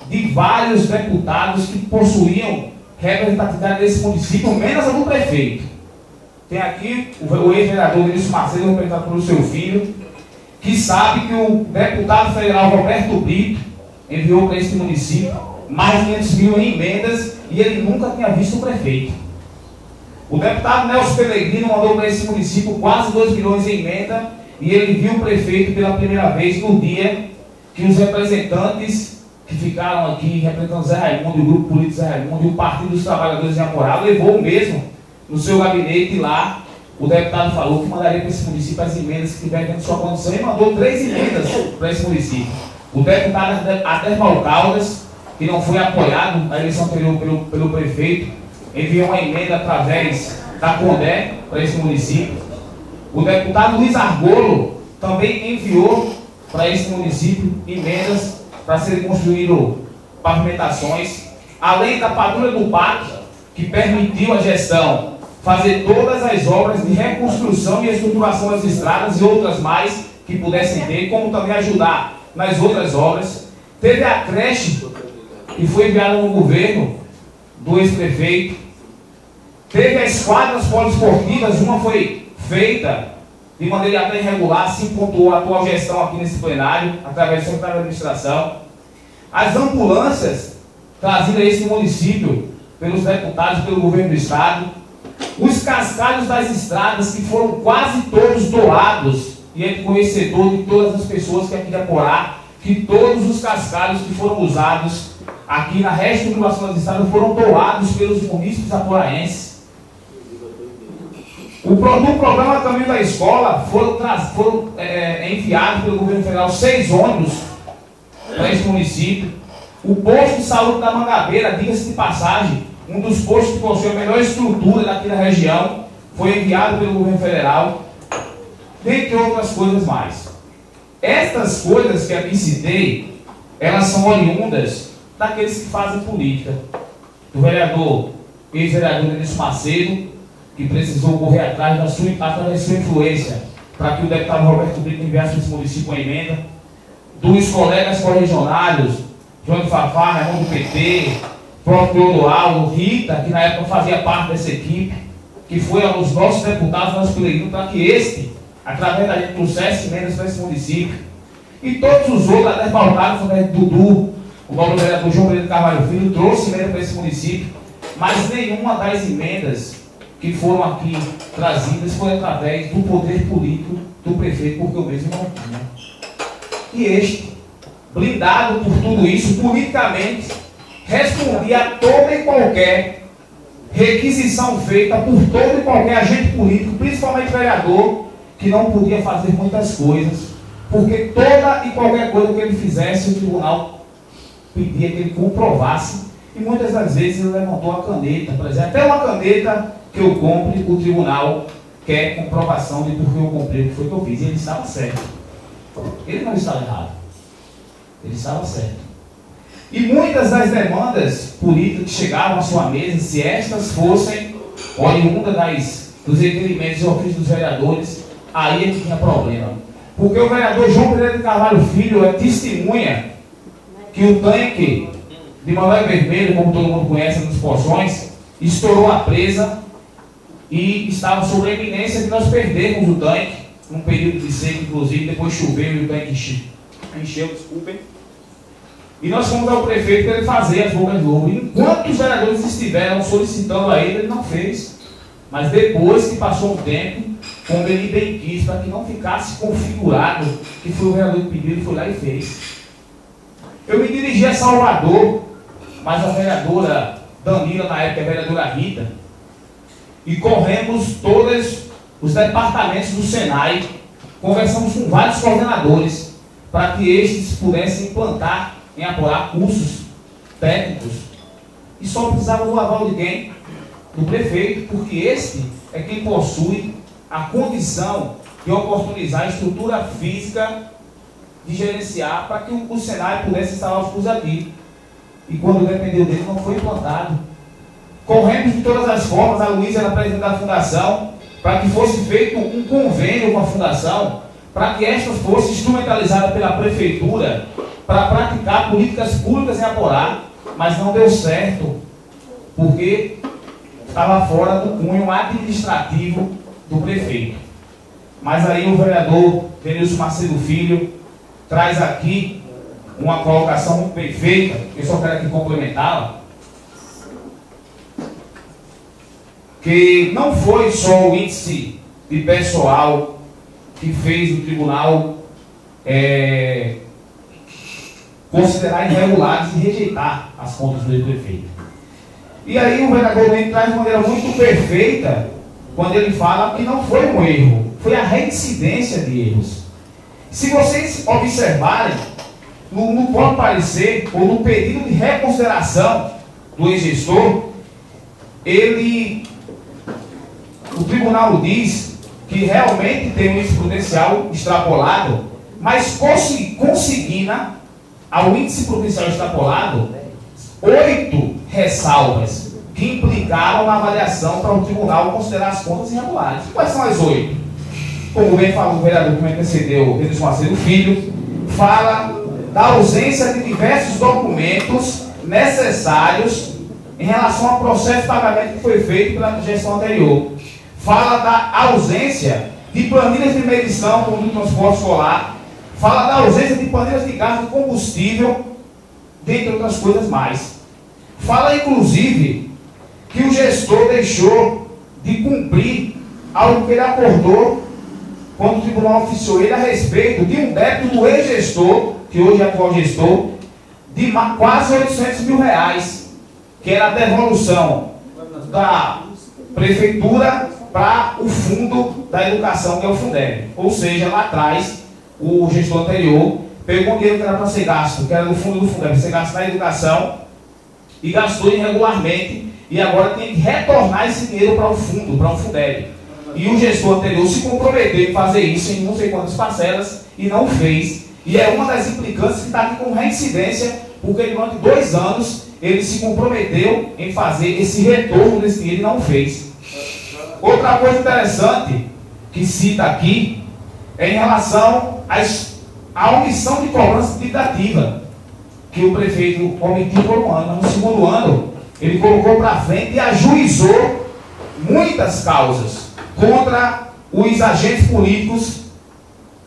de vários deputados que possuíam representatividade desse município, menos a do prefeito. Tem aqui o ex-vereador Vinícius Macedo, representado pelo seu filho, que sabe que o deputado federal Roberto Brito enviou para esse município mais de 500 mil em emendas e ele nunca tinha visto o prefeito. O deputado Nelson Pellegrino mandou para esse município quase 2 milhões em emenda e ele viu o prefeito pela primeira vez no dia que os representantes que ficaram aqui, representando Zé Raimundo, o grupo político Zé Raimundo e o Partido dos Trabalhadores em Aporá, levou o mesmo no seu gabinete, e lá o deputado falou que mandaria para esse município as emendas que tiver dentro de sua condição e mandou 3 emendas para esse município. O deputado Aderbal Caldas, que não foi apoiado na eleição anterior pelo prefeito, enviou uma emenda através da CONDE para esse município. O deputado Luiz Argolo também enviou para esse município emendas para serem construídas pavimentações, além da patrulha do PAC, que permitiu a gestão fazer todas as obras de reconstrução e estruturação das estradas e outras mais que pudessem ter, como também ajudar nas outras obras. Teve a creche que foi enviada no governo do ex-prefeito. Teve as quadras poliesportivas, uma foi feita de maneira até irregular, assim pontuou a atual gestão aqui nesse plenário, através do secretário de administração. As ambulâncias trazidas a esse município pelos deputados e pelo governo do estado. Os cascalhos das estradas, que foram quase todos doados, e é conhecedor de todas as pessoas que aqui de Aporá, que todos os cascalhos que foram usados aqui na reestruturação das estradas foram doados pelos munícipes aporaenses. Do programa Caminho da Escola foram enviados pelo governo federal 6 ônibus para esse município. O posto de saúde da Mangabeira, diga-se de passagem, um dos postos que possui a melhor estrutura daqui da região, foi enviado pelo governo federal, dentre outras coisas mais. Estas coisas que aqui citei, elas são oriundas daqueles que fazem política. Do vereador, ex-vereador Vinícius Macedo, que precisou correr atrás da sua influência para que o deputado Roberto Brito enviasse esse município uma emenda. Dos colegas corregionários, João de Fafá, Raimundo do PT, próprio Clodoaldo, Rita, que na época fazia parte dessa equipe, que foi aos nossos deputados, nós Pellegrino, para que este, através da gente, trouxesse emendas para esse município. E todos os outros, até pautados, Dudu, o nobre vereador João Pedro Carvalho Filho, trouxe emenda para esse município, mas nenhuma das emendas que foram aqui trazidas foi através do poder político do prefeito, porque o mesmo não tinha. E este, blindado por tudo isso, politicamente, respondia a toda e qualquer requisição feita por todo e qualquer agente político, principalmente vereador, que não podia fazer muitas coisas, porque toda e qualquer coisa que ele fizesse, o tribunal pedia que ele comprovasse, e muitas das vezes ele levantou a caneta, por exemplo, até uma caneta que eu compre, o tribunal quer comprovação de por que eu comprei o que foi que eu fiz. E ele estava certo. Ele não estava errado. Ele estava certo. E muitas das demandas políticas que chegavam à sua mesa, se estas fossem oriundas dos requerimentos e ofícios dos vereadores, aí ele tinha problema. Porque o vereador João Pereira de Carvalho Filho é testemunha que o tanque de Manoel Vermelho, como todo mundo conhece nos Poções, estourou a presa e estava sob a iminência de nós perdermos o tanque, num período de seca, inclusive, depois choveu e o tanque encheu, desculpem. E nós fomos ao prefeito para ele fazer as bocas de lobo. Enquanto os vereadores estiveram solicitando a ele não fez. Mas depois que passou um tempo, como ele bem quis, para que não ficasse configurado que foi o vereador que pediu, ele foi lá e fez. Eu me dirigi a Salvador, mas a vereadora Danila, na época a vereadora Rita, e corremos todos os departamentos do Senai, conversamos com vários coordenadores, para que estes pudessem implantar em Aporá cursos técnicos, e só precisava do aval de quem? Do prefeito, porque este é quem possui a condição de oportunizar a estrutura física de gerenciar para que o Senai pudesse instalar os cursos aqui. E quando dependeu dele, não foi implantado. Corremos de todas as formas, a Luísa era presidente da fundação, para que fosse feito um convênio com a fundação, para que esta fosse instrumentalizada pela prefeitura para praticar políticas públicas em Aporá, mas não deu certo, porque estava fora do cunho administrativo do prefeito. Mas aí o vereador Denilson Macedo Filho traz aqui uma colocação muito bem feita, eu só quero aqui complementá-la, que não foi só o índice de pessoal que fez o tribunal considerar irregulares e rejeitar as contas do prefeito. E aí o vereador Lênin traz de maneira muito perfeita quando ele fala que não foi um erro, foi a reincidência de erros. Se vocês observarem, no próprio parecer, ou no pedido de reconsideração do ex-gestor, o tribunal diz que realmente tem um índice prudencial extrapolado, mas consigna ao índice prudencial extrapolado 8 ressalvas que implicaram na avaliação para o tribunal considerar as contas irregulares. Quais são as 8? Como bem falou o vereador que me antecedeu, Denilson Macedo Filho, fala da ausência de diversos documentos necessários em relação ao processo de pagamento que foi feito pela gestão anterior. Fala da ausência de planilhas de medição como no transporte escolar, fala da ausência de planilhas de gasto de combustível, dentre outras coisas mais. Fala, inclusive, que o gestor deixou de cumprir algo que ele acordou quando o tribunal oficiou ele a respeito de um débito do ex-gestor, que hoje é atual gestor, de quase R$800 mil, que era a devolução da prefeitura para o fundo da educação, que é o Fundeb. Ou seja, lá atrás, o gestor anterior pegou um dinheiro que era para ser gasto, que era do fundo do Fundeb, ser gasto na educação, e gastou irregularmente, e agora tem que retornar esse dinheiro para o fundo, para o Fundeb. E o gestor anterior se comprometeu em fazer isso em não sei quantas parcelas, e não fez. E é uma das implicâncias que está aqui com reincidência, porque durante 2 anos ele se comprometeu em fazer esse retorno desse dinheiro e não fez. Outra coisa interessante que cita aqui é em relação à omissão de cobrança ditativa, que o prefeito omitiu por um ano. No segundo ano, ele colocou para frente e ajuizou muitas causas contra os agentes políticos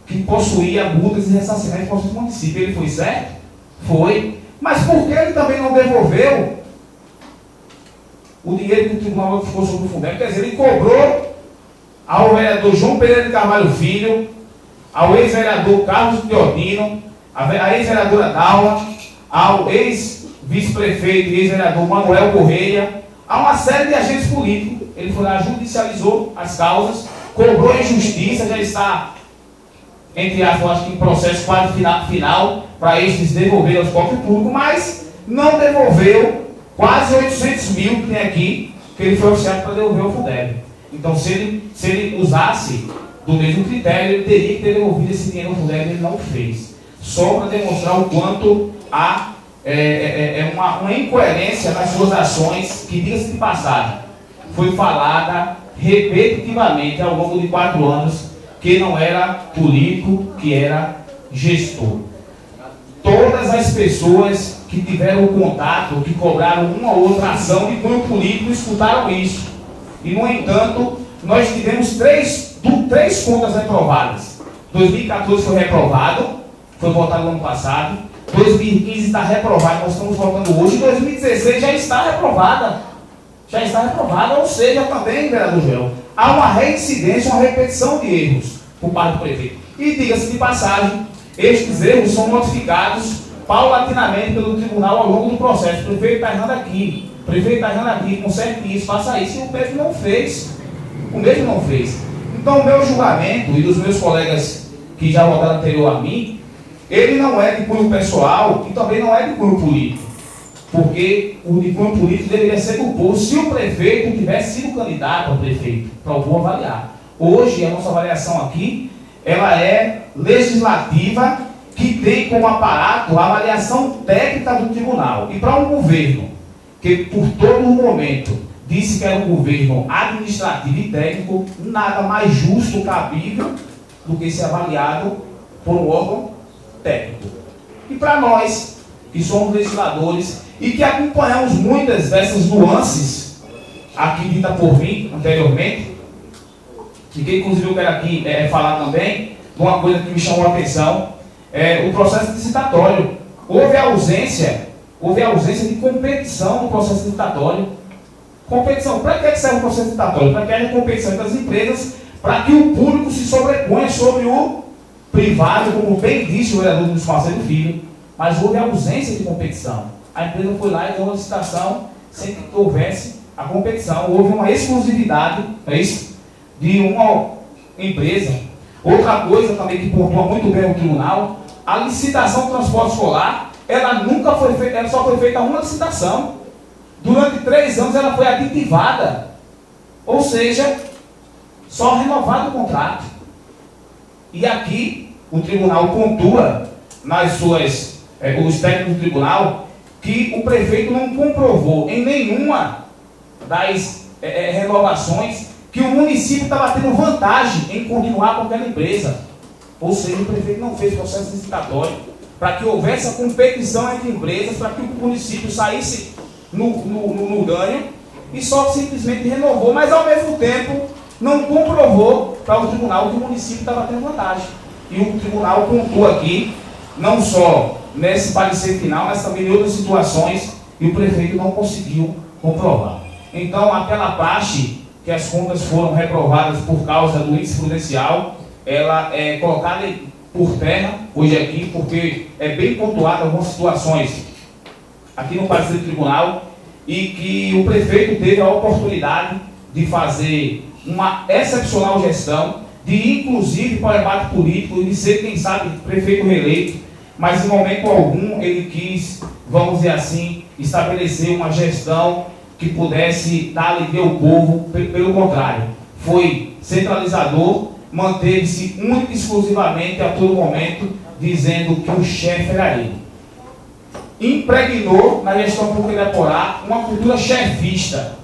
que possuíam multas e ressarcimentos para os municípios. Ele foi certo? Foi. Mas por que ele também não devolveu o dinheiro que o tribunal ficou sobre o Fundeb? Quer dizer, ele cobrou ao vereador João Pereira de Carvalho Filho, ao ex-vereador Carlos Teodino, à ex-vereadora Daula, ao ex-vice-prefeito e ex-vereador Manuel Correia, a uma série de agentes políticos. Ele foi lá, judicializou as causas, cobrou injustiça, já está, entre aspas, acho que em processo quase final para estes devolver aos cofres públicos, mas não devolveu quase 800 mil que tem aqui, que ele foi oficiado para devolver ao Fundeb. Então, se ele usasse do mesmo critério, ele teria que ter devolvido esse dinheiro ao Fundeb, ele não fez. Só para demonstrar o quanto há uma incoerência nas suas ações, que, diga-se de passagem, foi falada repetitivamente ao longo de 4 anos, que não era político, que era gestor. Todas as pessoas que tiveram contato, que cobraram uma ou outra ação de cunho político, escutaram isso. E, no entanto, nós tivemos três contas reprovadas. 2014 foi reprovado, foi votado no ano passado. 2015 está reprovado, nós estamos votando hoje. 2016 já está reprovada. Já está reprovada, ou seja, também, vereador Joel, há uma reincidência, uma repetição de erros por parte do prefeito. E, diga-se de passagem, estes erros são notificados paulatinamente pelo tribunal ao longo do processo. O prefeito está errando aqui, o prefeito está errando aqui, conserte isso, faça isso, e o mesmo não fez. O mesmo não fez. Então, o meu julgamento, e dos meus colegas que já votaram anterior a mim, ele não é de cunho pessoal e também não é de cunho político. Porque o de cunho político deveria ser do povo, se o prefeito tivesse sido candidato ao prefeito, para o povo avaliar. Hoje, a nossa avaliação aqui, ela é legislativa, que tem como aparato a avaliação técnica do tribunal. E para um governo que, por todo momento, disse que era um governo administrativo e técnico, nada mais justo, cabível, do que ser avaliado por um órgão técnico. E para nós, que somos legisladores e que acompanhamos muitas dessas nuances aqui dita por mim anteriormente, e que inclusive eu quero aqui falar também de uma coisa que me chamou a atenção, o processo licitatório. Houve ausência de competição no processo licitatório. Competição, para que serve o processo licitatório? Para que haja competição entre as empresas, para que o público se sobreponha sobre o privado, como bem disse o vereador Luiz Marcelo Filho, mas houve ausência de competição. A empresa foi lá e deu uma licitação sem que houvesse a competição. Houve uma exclusividade, de uma empresa. Outra coisa também que pontua muito bem o tribunal, a licitação do transporte escolar, ela nunca foi feita, ela só foi feita uma licitação. Durante 3 anos ela foi aditivada, ou seja, só renovado o contrato. E aqui o tribunal pontua os técnicos do tribunal, que o prefeito não comprovou em nenhuma das renovações que o município estava tendo vantagem em continuar com aquela empresa. Ou seja, o prefeito não fez processo licitatório para que houvesse a competição entre empresas, para que o município saísse no ganho, e só simplesmente renovou, mas ao mesmo tempo não comprovou para o tribunal que o município estava tendo vantagem. E o tribunal pontua aqui, não só nesse parecer final, mas também em outras situações, e o prefeito não conseguiu comprovar. Então, aquela parte que as contas foram reprovadas por causa do índice prudencial, ela é colocada por terra hoje aqui, porque é bem pontuada algumas situações aqui no parecer do tribunal, e que o prefeito teve a oportunidade de fazer uma excepcional gestão, de inclusive para o debate político, e de ser, quem sabe, prefeito reeleito, mas em momento algum ele quis, vamos dizer assim, estabelecer uma gestão que pudesse dar alegria ao povo. Pelo contrário, foi centralizador, manteve-se única e exclusivamente a todo momento dizendo que o chefe era ele. Impregnou na gestão pública de Aporá uma cultura chefista.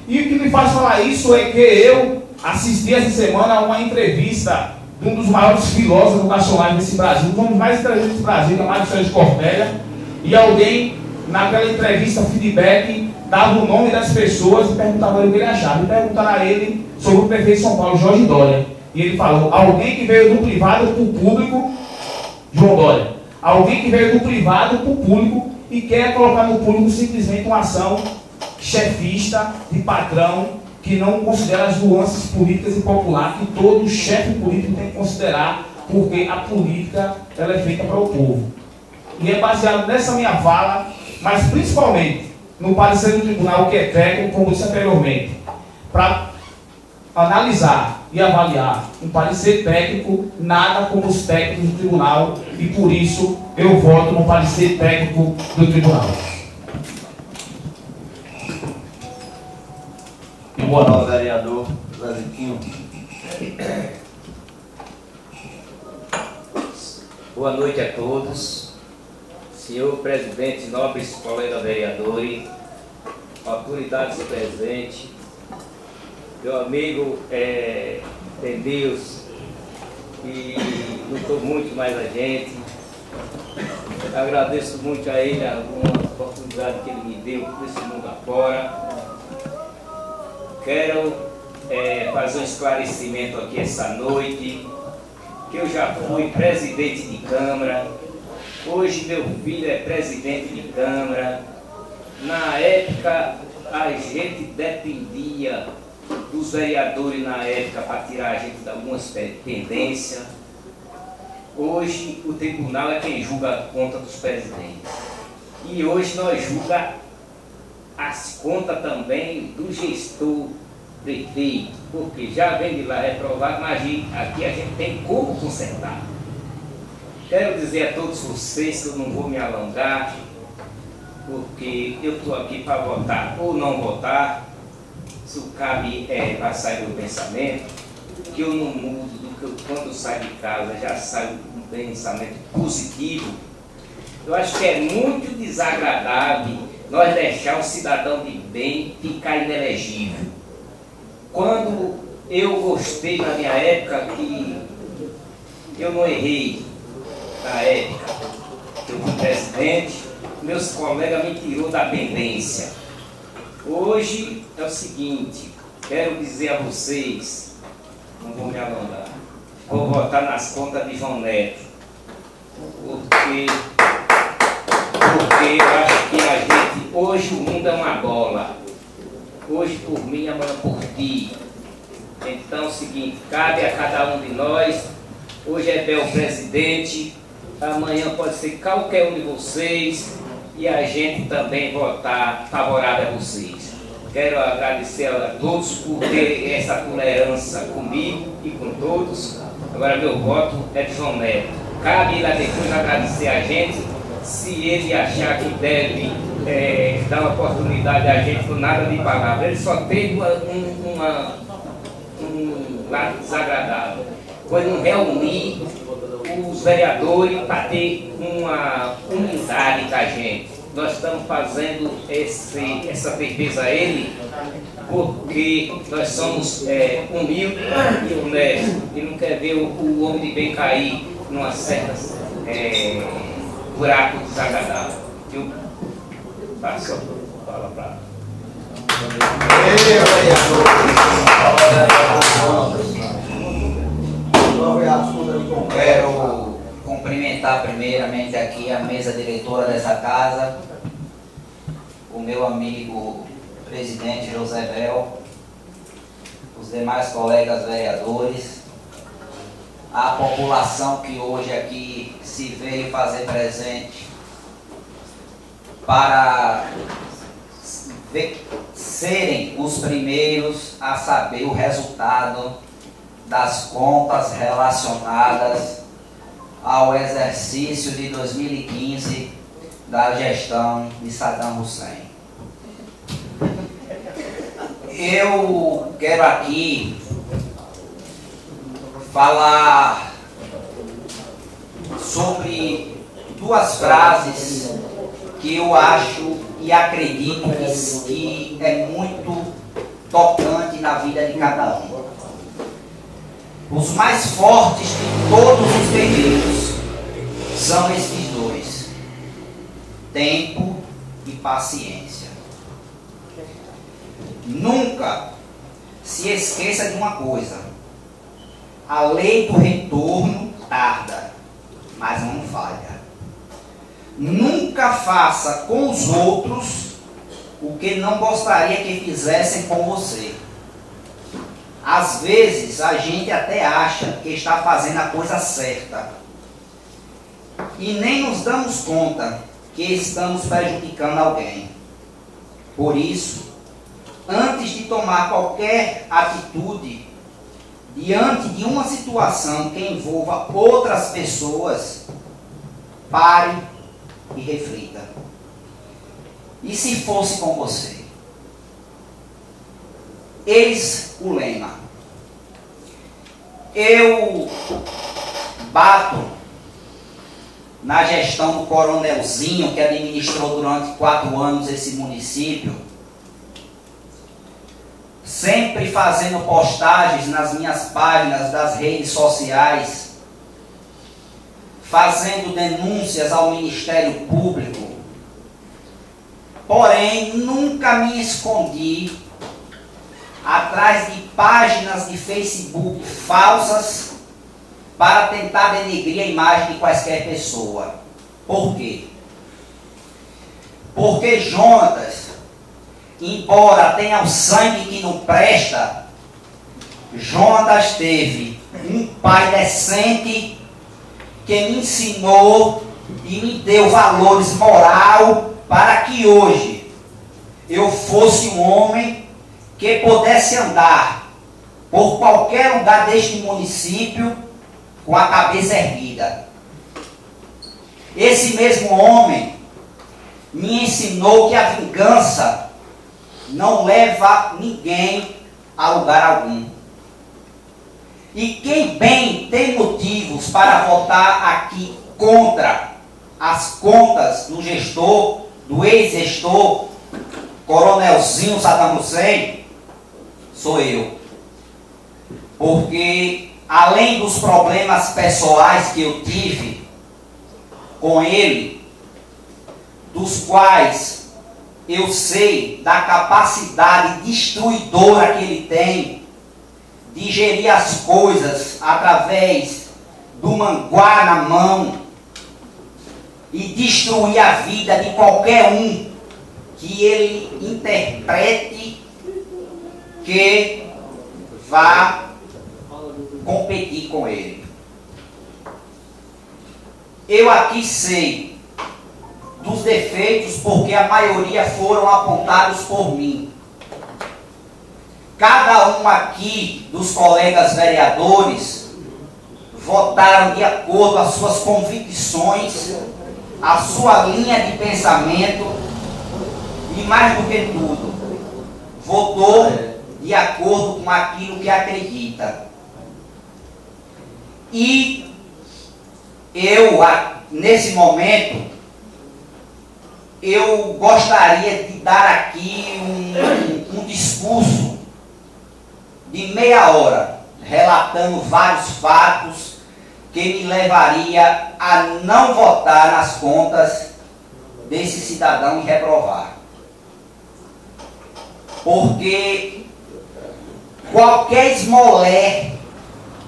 E o que me faz falar isso é que eu assisti essa semana a uma entrevista de um dos maiores filósofos educacionais desse Brasil, um dos mais inteligentes desse Brasil, que é Mário Sérgio Cortélia, e alguém, naquela entrevista, feedback, dava o nome das pessoas e perguntava ele o que ele achava. E perguntaram a ele sobre o prefeito de São Paulo, Jorge Dória. E ele falou: alguém que veio do privado para o público, João Dória. Alguém que veio do privado para o público e quer colocar no público simplesmente uma ação chefista, de patrão, que não considera as nuances políticas e populares que todo chefe político tem que considerar, porque a política ela é feita para o povo. E é baseado nessa minha fala, mas principalmente no parecer do tribunal, que é técnico, como disse anteriormente, para analisar e avaliar um parecer técnico, nada como os técnicos do tribunal, e por isso eu voto no parecer técnico do tribunal. Boa noite, vereador Zezinho. Boa noite a todos. Senhor presidente, nobres colegas vereadores, autoridades presentes, meu amigo tem Deus, que lutou muito mais a gente. Agradeço muito a ele alguma oportunidade que ele me deu nesse mundo afora. Quero fazer um esclarecimento aqui essa noite, que eu já fui presidente de Câmara, hoje meu filho é presidente de Câmara. Na época a gente dependia dos vereadores na época para tirar a gente de algumas pendências. Hoje o tribunal é quem julga a conta dos presidentes. E hoje nós julgamos as contas também do gestor prefeito, porque já vem de lá reprovado, mas aqui a gente tem como consertar. Quero dizer a todos vocês que eu não vou me alongar, porque eu estou aqui para votar ou não votar. Isso cabe passar do pensamento, que eu não mudo do que eu, quando eu saio de casa, já saio com um pensamento positivo. Eu acho que é muito desagradável nós deixar um cidadão de bem ficar inelegível. Quando eu gostei na minha época, que eu não errei na época que eu fui presidente, meus colegas me tirou da pendência. Hoje é o seguinte, quero dizer a vocês, não vou me alongar, vou votar nas contas de João Neto, porque eu acho que a gente, hoje o mundo é uma bola, hoje por mim, amanhã por ti. Então é o seguinte, cabe a cada um de nós, hoje é Bel presidente, amanhã pode ser qualquer um de vocês, e a gente também votar favorável a vocês. Quero agradecer a todos por ter essa tolerância comigo e com todos. Agora meu voto é de João Neto. Cabe lá depois agradecer a gente, se ele achar que deve dar uma oportunidade a gente com nada de palavra. Ele só teve um lado desagradável. Foi não reunir os vereadores para ter uma unidade com a gente. Nós estamos fazendo essa defesa a ele porque nós somos humildes e honestos e não quer ver o homem de bem cair numa certa buraco desagradável. Eu passo a palavra para Quero cumprimentar primeiramente aqui a mesa diretora dessa casa, o meu amigo presidente José Bel, os demais colegas vereadores, a população que hoje aqui se veio fazer presente para serem os primeiros a saber o resultado das contas relacionadas ao exercício de 2015 da gestão de Saddam Hussein. Eu quero aqui falar sobre duas frases que eu acho e acredito que é muito tocante na vida de cada um. Os mais fortes de todos os guerreiros são estes dois: tempo e paciência. Nunca se esqueça de uma coisa: a lei do retorno tarda, mas não falha. Nunca faça com os outros o que não gostaria que fizessem com você. Às vezes a gente até acha que está fazendo a coisa certa e nem nos damos conta que estamos prejudicando alguém. Por isso, antes de tomar qualquer atitude diante de uma situação que envolva outras pessoas, pare e reflita. E se fosse com você? Eis o lema. Eu bato na gestão do Coronelzinho, que administrou durante 4 anos esse município, sempre fazendo postagens nas minhas páginas das redes sociais, fazendo denúncias ao Ministério Público, porém nunca me escondi atrás de páginas de Facebook falsas para tentar denegrir a imagem de quaisquer pessoa. Por quê? Porque Jonatas, embora tenha o sangue que não presta, Jonatas teve um pai decente que me ensinou e me deu valores moral para que hoje eu fosse um homem que pudesse andar por qualquer lugar deste município com a cabeça erguida. Esse mesmo homem me ensinou que a vingança não leva ninguém a lugar algum. E quem bem tem motivos para votar aqui contra as contas do gestor, do ex-gestor, Coronelzinho Saddam Hussein, sou eu. Porque, além dos problemas pessoais que eu tive com ele, dos quais eu sei da capacidade destruidora que ele tem de gerir as coisas através do manguá na mão e destruir a vida de qualquer um que ele interprete que vá competir com ele. Eu aqui sei dos defeitos porque a maioria foram apontados por mim. Cada um aqui dos colegas vereadores votaram de acordo com as suas convicções, a sua linha de pensamento e, mais do que tudo, votou de acordo com aquilo que acredita. E eu, nesse momento, eu gostaria de dar aqui um discurso de meia hora, relatando vários fatos que me levaria a não votar nas contas desse cidadão e reprovar. Porque qualquer esmolé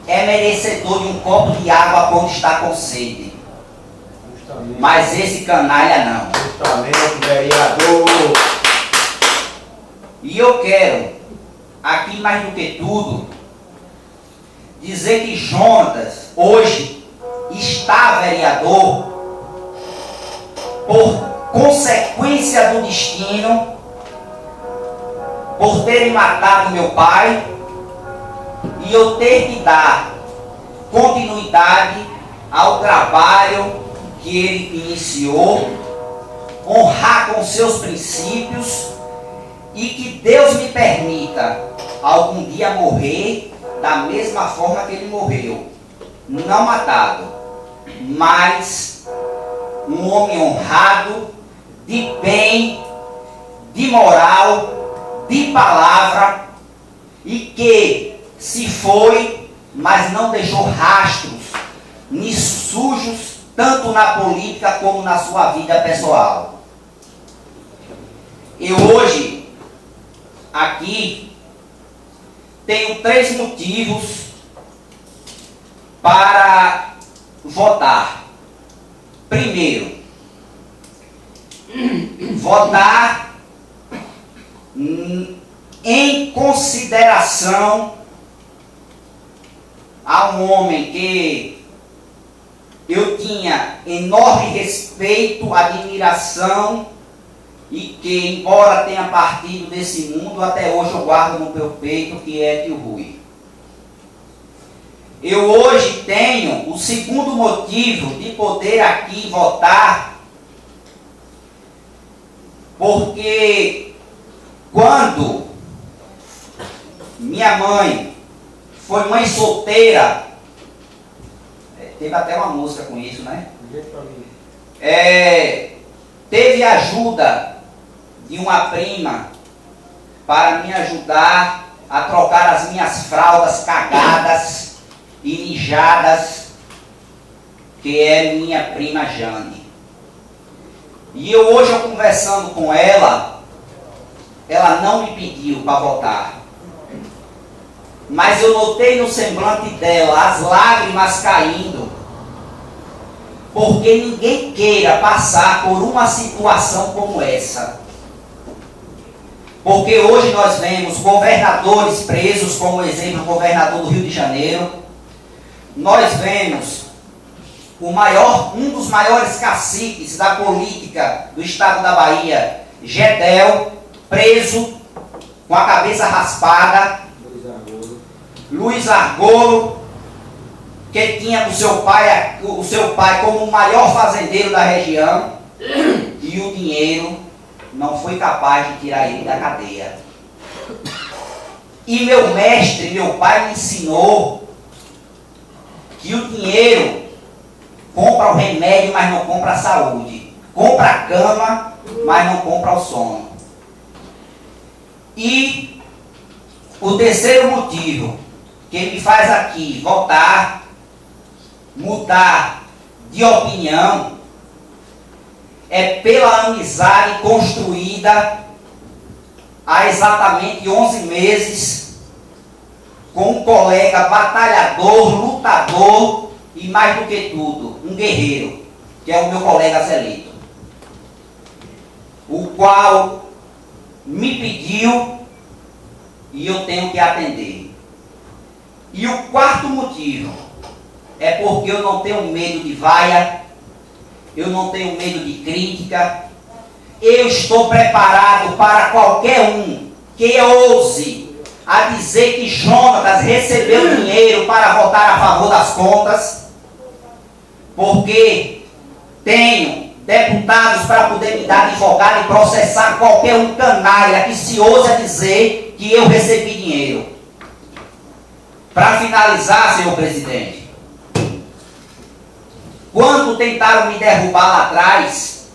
é merecedor de um copo de água quando está com sede. Mas esse canalha não. Justamente, vereador. E eu quero, aqui mais do que tudo, dizer que Jonatas hoje está vereador por consequência do destino, por terem matado meu pai, e eu ter que dar continuidade ao trabalho que ele iniciou, honrar com seus princípios, e que Deus me permita algum dia morrer da mesma forma que ele morreu, não matado, mas um homem honrado, de bem, de moral, de palavra, e que se foi, mas não deixou rastros nem sujos, tanto na política como na sua vida pessoal. Eu hoje, aqui, tenho 3 motivos para votar. Primeiro, votar em consideração a um homem que eu tinha enorme respeito, admiração, e que, embora tenha partido desse mundo, até hoje eu guardo no meu peito, que é Tio Rui. Eu hoje tenho o segundo motivo de poder aqui votar, porque quando Minha mãe foi mãe solteira. Teve até uma música com isso, né? Teve ajuda de uma prima para me ajudar a trocar as minhas fraldas cagadas e mijadas, que é minha prima Jane. E hoje eu conversando com ela, ela não me pediu para votar. Mas eu notei no semblante dela as lágrimas caindo, porque ninguém queira passar por uma situação como essa. Porque hoje nós vemos governadores presos, como exemplo o governador do Rio de Janeiro. Nós vemos um dos maiores caciques da política do estado da Bahia, Gedel, preso com a cabeça raspada. Luiz Argolo, que tinha o seu pai como o maior fazendeiro da região, e o dinheiro não foi capaz de tirar ele da cadeia. E meu mestre, meu pai me ensinou que o dinheiro compra o remédio, mas não compra a saúde. Compra a cama, mas não compra o sono. E o terceiro motivo que me faz aqui votar, mudar de opinião, é pela amizade construída há exatamente 11 meses com um colega batalhador, lutador e, mais do que tudo, um guerreiro, que é o meu colega Zelito, o qual me pediu e eu tenho que atender. E o quarto motivo é porque eu não tenho medo de vaia, eu não tenho medo de crítica, eu estou preparado para qualquer um que ouse a dizer que Jonatas recebeu dinheiro para votar a favor das contas, porque tenho deputados para poder me dar advogado e processar qualquer um canalha que se ousa dizer que eu recebi dinheiro. Para finalizar, senhor presidente, quando tentaram me derrubar lá atrás,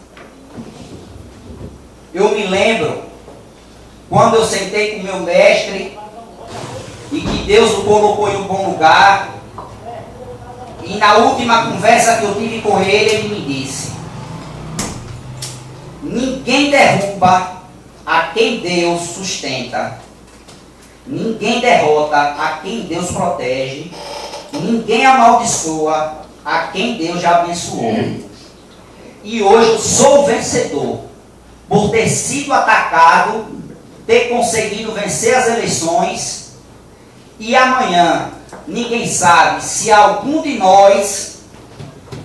eu me lembro quando eu sentei com meu mestre e que Deus o colocou em um bom lugar, e na última conversa que eu tive com ele me disse: ninguém derruba a quem Deus sustenta, ninguém derrota a quem Deus protege, ninguém amaldiçoa a quem Deus já abençoou. E hoje eu sou vencedor por ter sido atacado, ter conseguido vencer as eleições, e amanhã ninguém sabe se algum de nós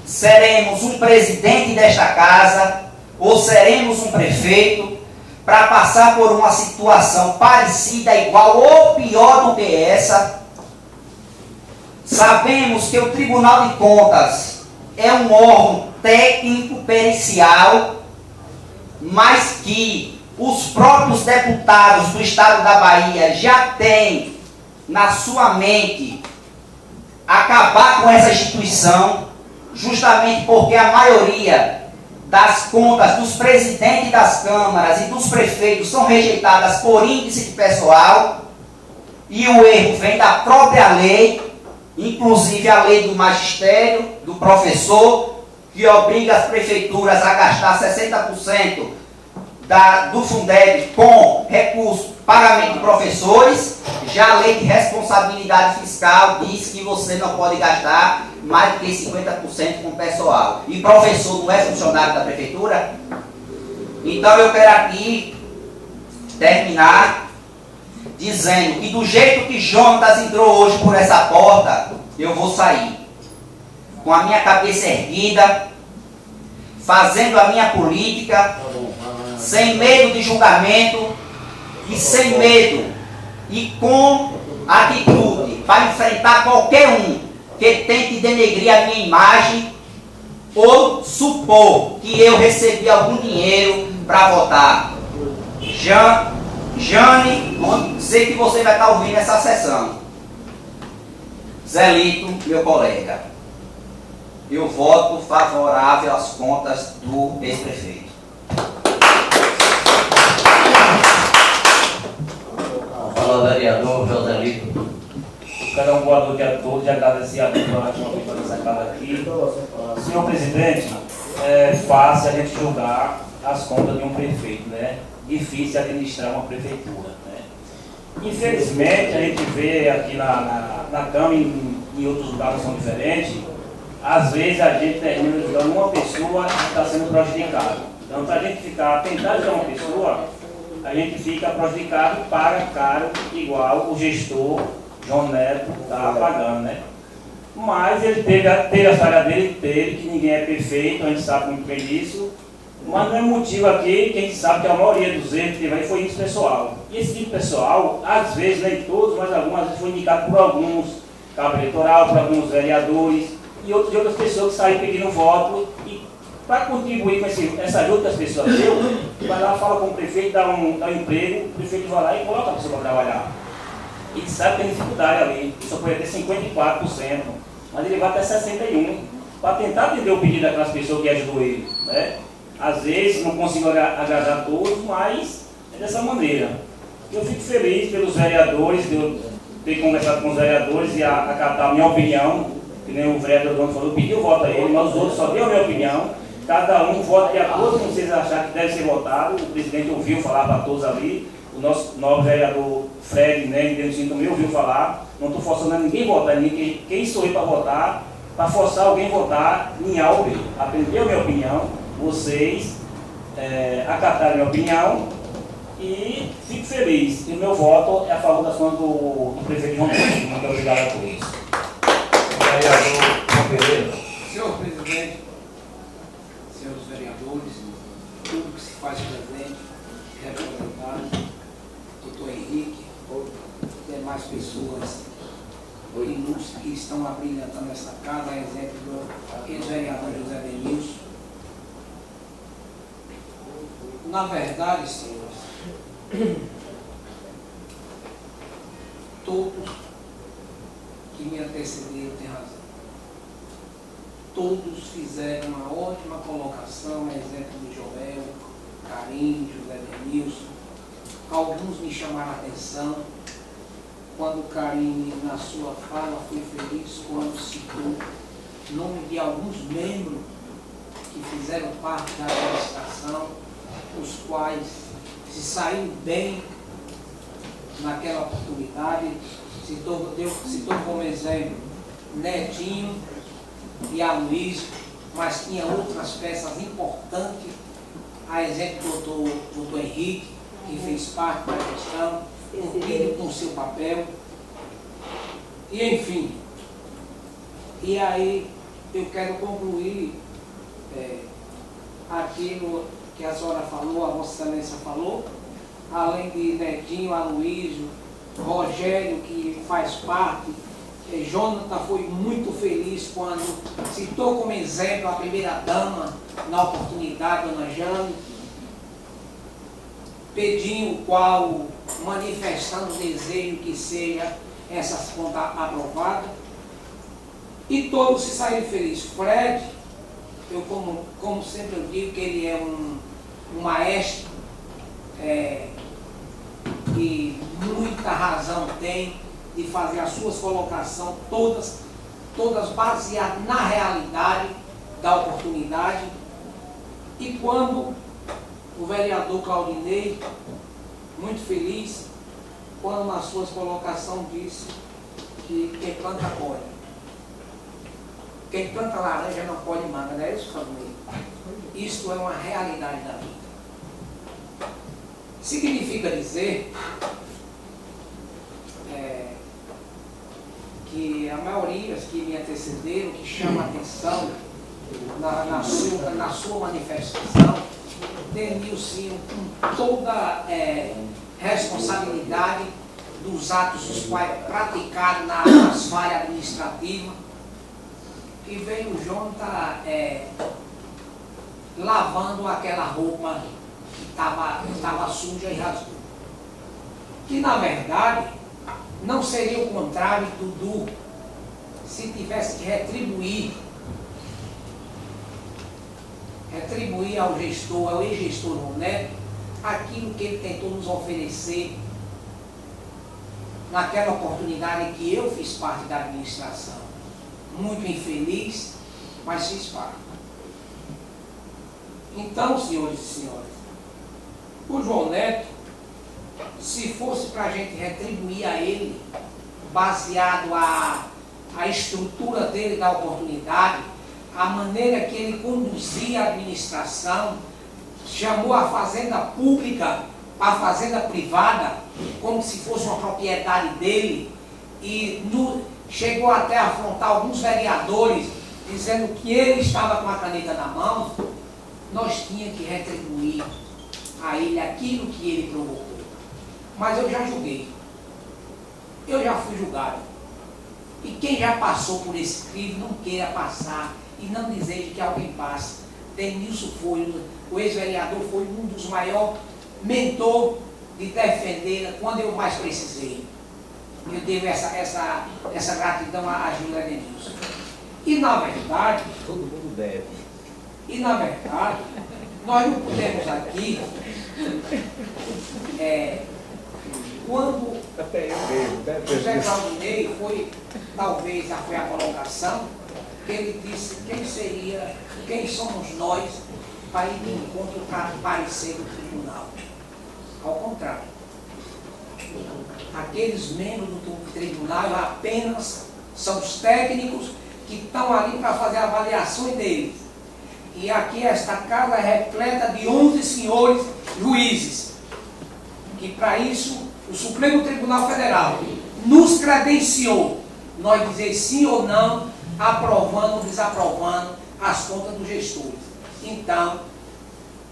seremos um presidente desta casa ou seremos um prefeito, para passar por uma situação parecida, igual ou pior do que essa. Sabemos que o Tribunal de Contas é um órgão técnico pericial, mas que os próprios deputados do estado da Bahia já têm na sua mente acabar com essa instituição, justamente porque a maioria das contas dos presidentes das câmaras e dos prefeitos são rejeitadas por índice de pessoal, e o erro vem da própria lei, inclusive a lei do magistério, do professor, que obriga as prefeituras a gastar 60% do Fundeb com recurso pagamento de professores. Já a lei de responsabilidade fiscal diz que você não pode gastar mais do que 50% com pessoal. E professor não é funcionário da prefeitura? Então eu quero aqui terminar dizendo que do jeito que Jonatas entrou hoje por essa porta, eu vou sair com a minha cabeça erguida, fazendo a minha política, sem medo de julgamento e sem medo e com atitude para enfrentar qualquer um que tente denegrir a minha imagem ou supor que eu recebi algum dinheiro para votar Jean Jane, sei que você vai estar ouvindo essa sessão. Zelito, meu colega, eu voto favorável às contas do ex-prefeito. Fala, vereador Joselito. Quero dar uma boa noite a todos e agradecer a Deus pela última vez por essa casa aqui. Senhor presidente, é fácil a gente julgar as contas de um prefeito, né? Difícil administrar uma prefeitura, né? Infelizmente, a gente vê aqui na Câmara e em outros lugares são diferentes, às vezes a gente termina ajudando uma pessoa que está sendo prejudicada. Então, para a gente tentar ajudar uma pessoa, a gente fica prejudicado e paga caro, igual o gestor João Neto está pagando, né? Mas ele teve a falha dele, que ninguém é perfeito, a gente sabe muito bem disso, mas não é motivo aqui que a gente sabe que a maioria dos erros que teve aí foi isso pessoal. E esse tipo pessoal, às vezes, nem todos, mas algumas vezes foi indicado por alguns cabos eleitoral, por alguns vereadores e outras pessoas que saem pedindo voto. E para contribuir com essa ajuda que as pessoas deu, vai lá, fala com o prefeito, dá um emprego, o prefeito vai lá e coloca a pessoa para trabalhar. Ele sabe que tem dificuldade ali, ele só pode ter 54%, mas ele vai até 61%, para tentar atender o pedido daquelas pessoas que ajudou ele, né? Às vezes não consigo agradar todos, mas é dessa maneira. Eu fico feliz pelos vereadores, de eu ter conversado com os vereadores e acatar a minha opinião, que nem o vereador Dono falou, pediu voto a ele, mas os outros só deu a minha opinião. Cada um vota de acordo com vocês acharem que deve ser votado. O presidente ouviu falar para todos ali, o nosso novo vereador Fred, né, também ouviu falar. Não estou forçando ninguém a votar em mim, quem sou eu para votar, para forçar alguém a votar em A ou B. Aprendeu a minha opinião, vocês acataram a minha opinião e fico feliz. E o meu voto é a favor das contas do prefeito João Neto. Muito obrigado a todos. Vereador João Pereira. Senhor presidente, senhores vereadores, tudo que se faz presente, representado, doutor Henrique, demais pessoas ilustres que estão abrilhantando essa casa, a exemplo do ex-vereador José Denilson. Na verdade, senhores, todos que me antecederam têm razão. Todos fizeram uma ótima colocação, exemplo de Joel, Carim, José Denilson. Alguns me chamaram a atenção quando Carim, na sua fala, foi feliz quando citou o nome de alguns membros que fizeram parte da administração, os quais se saíram bem naquela oportunidade. Citou como exemplo Netinho e Aloysio, mas tinha outras peças importantes, a exemplo do doutor Henrique, que fez parte da questão, cumprindo com o seu papel. E enfim, e aí eu quero concluir aquilo que a senhora falou, a Vossa Excelência falou, além de Netinho, Aloysio, Rogério, que faz parte, Jonathan foi muito feliz quando citou como exemplo a primeira-dama, na oportunidade, Dona Jane, Pedinho, o qual manifestando o desejo que seja essas contas aprovadas, e todos se saíram felizes. Fred, eu como sempre eu digo que ele é um maestro, que muita razão tem de fazer as suas colocações todas baseadas na realidade da oportunidade. E quando o vereador Claudinei, muito feliz, quando nas suas colocações disse que quem planta colhe. Quem planta laranja não colhe manga, não é isso, Claudinei? Isto é uma realidade da vida. Significa dizer que a maioria que me antecederam, que chama a atenção na sua manifestação, Denilson com toda responsabilidade dos atos os quais praticaram nas falhas administrativas, e veio o Jonathan lavando aquela roupa que estava suja e rasgou. que na verdade não seria o contrário do se tivesse que retribuir ao gestor, ao ex-gestor João Neto, aquilo que ele tentou nos oferecer naquela oportunidade que eu fiz parte da administração. Muito infeliz, mas fiz parte. Então, senhores e senhoras, o João Neto, se fosse para a gente retribuir a ele, baseado a estrutura dele da oportunidade, a maneira que ele conduzia a administração, chamou a fazenda pública a fazenda privada, como se fosse uma propriedade dele, e chegou até a afrontar alguns vereadores, dizendo que ele estava com a caneta na mão. Nós tínhamos que retribuir a ele aquilo que ele provocou. Mas eu já julguei. Eu já fui julgado. E quem já passou por esse crime não queira passar e não deseje que alguém passe. Denilson foi, o ex-vereador foi um dos maiores mentores de defender quando eu mais precisei. Eu devo essa gratidão a Júlia Denilson. E na verdade, todo mundo deve. E na verdade, nós não podemos aqui, quando o José Claudinei foi, talvez já foi a colocação, que ele disse quem somos nós para ir de encontro para parecer do tribunal. Ao contrário, aqueles membros do tribunal apenas são os técnicos que estão ali para fazer avaliações deles. E aqui esta casa é repleta de 11 senhores juízes, que para isso o Supremo Tribunal Federal nos credenciou, nós dizer sim ou não, aprovando ou desaprovando as contas dos gestores. Então,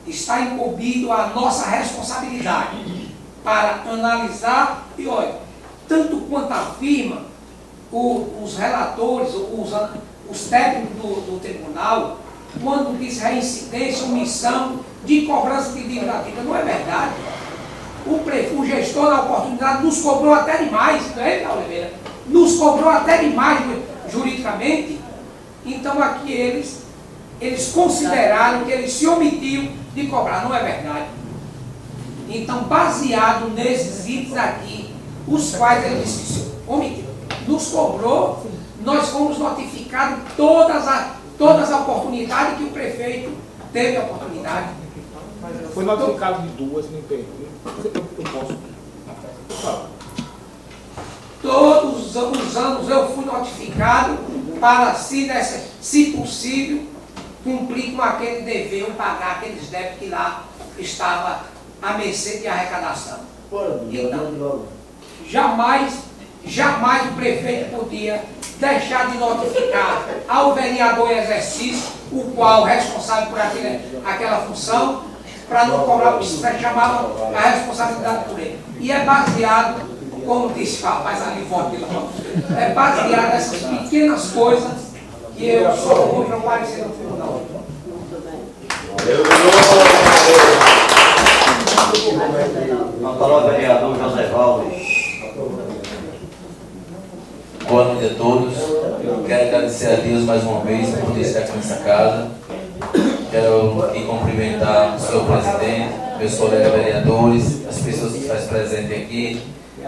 está incumbido a nossa responsabilidade para analisar, e olha, tanto quanto afirma os relatores, os técnicos do tribunal, quando diz reincidência, omissão de cobrança de dívida ativa. Não é verdade. O gestor, na oportunidade, nos cobrou até demais, não é, Oliveira? Nos cobrou até demais juridicamente. Então aqui eles consideraram que ele se omitiu de cobrar. Não é verdade. Então, baseado nesses itens aqui, os quais ele se omitiu, nos cobrou, nós fomos notificados todas as oportunidades que o prefeito teve a oportunidade. Foi notificado de duas, me pergunto. Eu posso. Todos os anos eu fui notificado para, se possível, cumprir com aquele dever, pagar aqueles débitos que lá estava à mercê de arrecadação. Então, jamais o prefeito podia deixar de notificar ao vereador em exercício, o qual é responsável por aquela função, para não cobrar o que se chamava a responsabilidade por ele. E é baseado, como disse o rapaz ali fora, é baseado nessas pequenas coisas que eu sou contra o parecer do tribunal. A palavra vereador José Valdo. Boa noite a todos. Quero agradecer a Deus mais uma vez por poder estar aqui nessa casa. Quero aqui cumprimentar o senhor presidente, meus colegas vereadores, as pessoas que fazem presente aqui,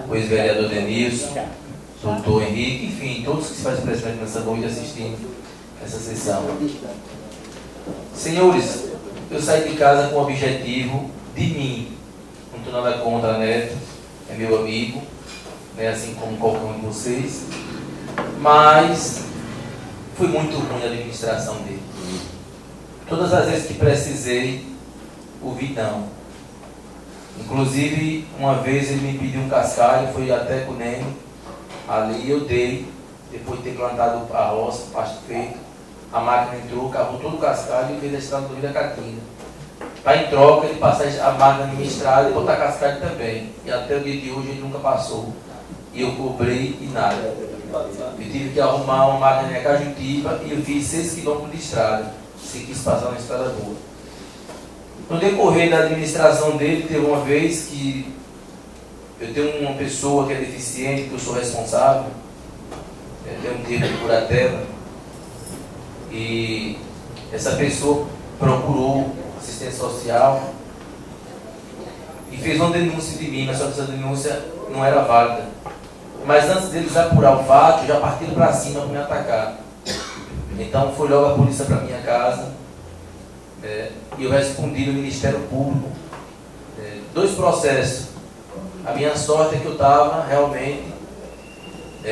o ex-vereador Denilson, o doutor Henrique, enfim, todos que se fazem presente nessa noite assistindo essa sessão. Senhores, eu saí de casa com o objetivo de mim. Não tenho nada contra Neto, é meu amigo, né, assim como qualquer um de vocês, mas foi muito ruim a administração dele. Todas as vezes que precisei, ouvi não. Inclusive, uma vez ele me pediu um cascalho, foi até com o Nemo, ali eu dei, depois de ter plantado a roça, pasto feito, a máquina entrou, cavou todo o cascalho e fez a estrada do Rio da Catinga. Para em troca, ele passar a máquina na minha estrada e botar cascalho também. E até o dia de hoje ele nunca passou. E eu cobrei e nada. Eu tive que arrumar uma máquina em Cajutiba e eu fiz 6 km de estrada. Se quis passar na estrada boa. No decorrer da administração dele, teve uma vez que Eu tenho uma pessoa que é deficiente, que eu sou responsável, tem um termo de curatela, e essa pessoa procurou assistência social e fez uma denúncia de mim, mas só que essa denúncia não era válida. Mas antes deles apurar o fato, já partiram para cima para me atacar. Então foi logo a polícia para minha casa, e eu respondi no Ministério Público, 2 processos. A minha sorte é que eu estava realmente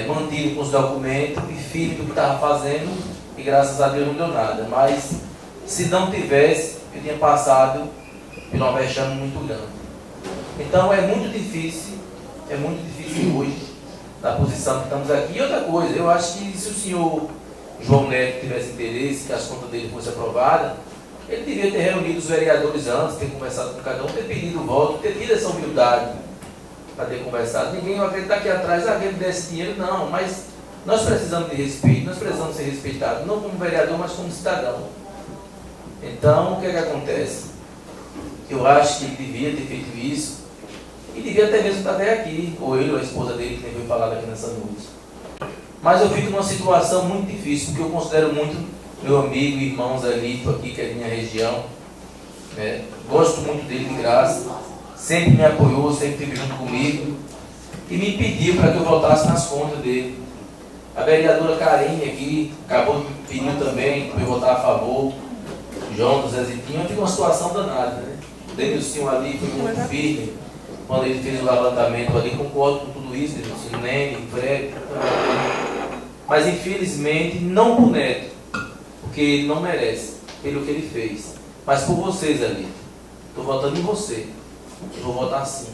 mantido com os documentos e firme do que estava fazendo, e graças a Deus não deu nada. Mas se não tivesse, eu tinha passado por um vexame muito grande. Então é muito difícil hoje, na posição que estamos aqui. E outra coisa, eu acho que se o senhor João Neto tivesse interesse que as contas dele fossem aprovadas, ele devia ter reunido os vereadores antes, ter conversado com cada um, ter pedido o voto, ter tido essa humildade para ter conversado. Ninguém vai acreditar aqui atrás, que ele desse dinheiro, não, mas nós precisamos de respeito, nós precisamos ser respeitados, não como vereador, mas como cidadão. Então, o que é que acontece? Eu acho que ele devia ter feito isso, e devia até mesmo estar até aqui, ou ele ou a esposa dele, que nem foi falado aqui nessa noite. Mas eu fico numa situação muito difícil, porque eu considero muito meu amigo e irmão Zé Lito aqui, que é da minha região. Gosto muito dele de graça, sempre me apoiou, sempre esteve junto comigo, e me pediu para que eu votasse nas contas dele. A vereadora Karine aqui acabou pedindo também para eu votar a favor. João do Zezitinho, eu fico uma situação danada, né? O Denilson ali foi muito firme, quando ele fez o levantamento ali, concordo com tudo isso, Denilson, Nene, Fred, mas infelizmente não por Neto, porque ele não merece, pelo que ele fez, mas por vocês ali. Estou votando em você, eu vou votar sim.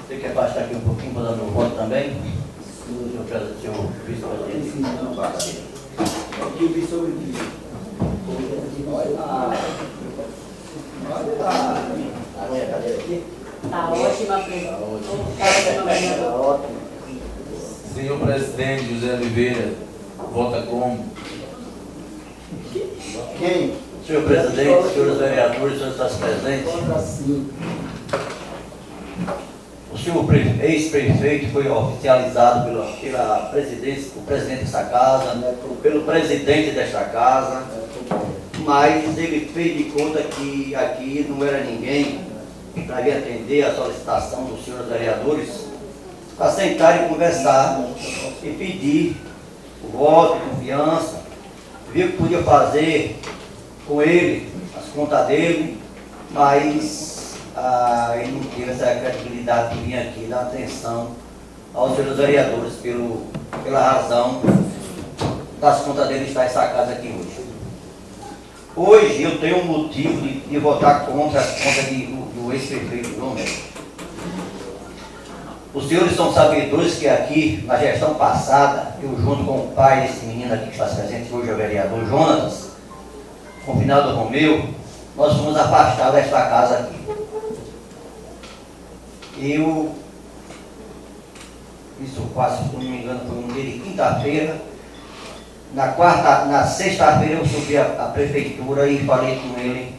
Você quer baixar aqui um pouquinho para dar meu voto também? Senhor vice-presidente. Aqui o vice-presidente. Olha lá. Olha lá. A minha cadeira aqui? Está ótima, presidente. Está ótimo. Senhor presidente José Oliveira, vota como? Quem? Senhor presidente, senhores vereadores, senhores estão presentes. Vota sim. O senhor ex-prefeito foi oficializado pela presidência, o presidente desta casa, pelo presidente desta casa, mas ele fez de conta que aqui não era ninguém para vir atender a solicitação dos senhores vereadores, para sentar e conversar e pedir o voto de confiança, ver o que podia fazer com ele, as contas dele, mas ele não teve essa credibilidade de vir aqui dar atenção aos senhores vereadores pela razão das contas dele estar essa casa aqui hoje. Hoje eu tenho um motivo de votar contra as contas do ex-prefeito João Neto. Os senhores são sabedores que aqui, na gestão passada, eu junto com o pai desse menino aqui que está presente hoje, o vereador Jonas, com o Finado Romeu, nós fomos afastados desta casa aqui. Isso quase, se não me engano, foi um dia de quinta-feira. Na sexta-feira eu subi à prefeitura e falei com ele,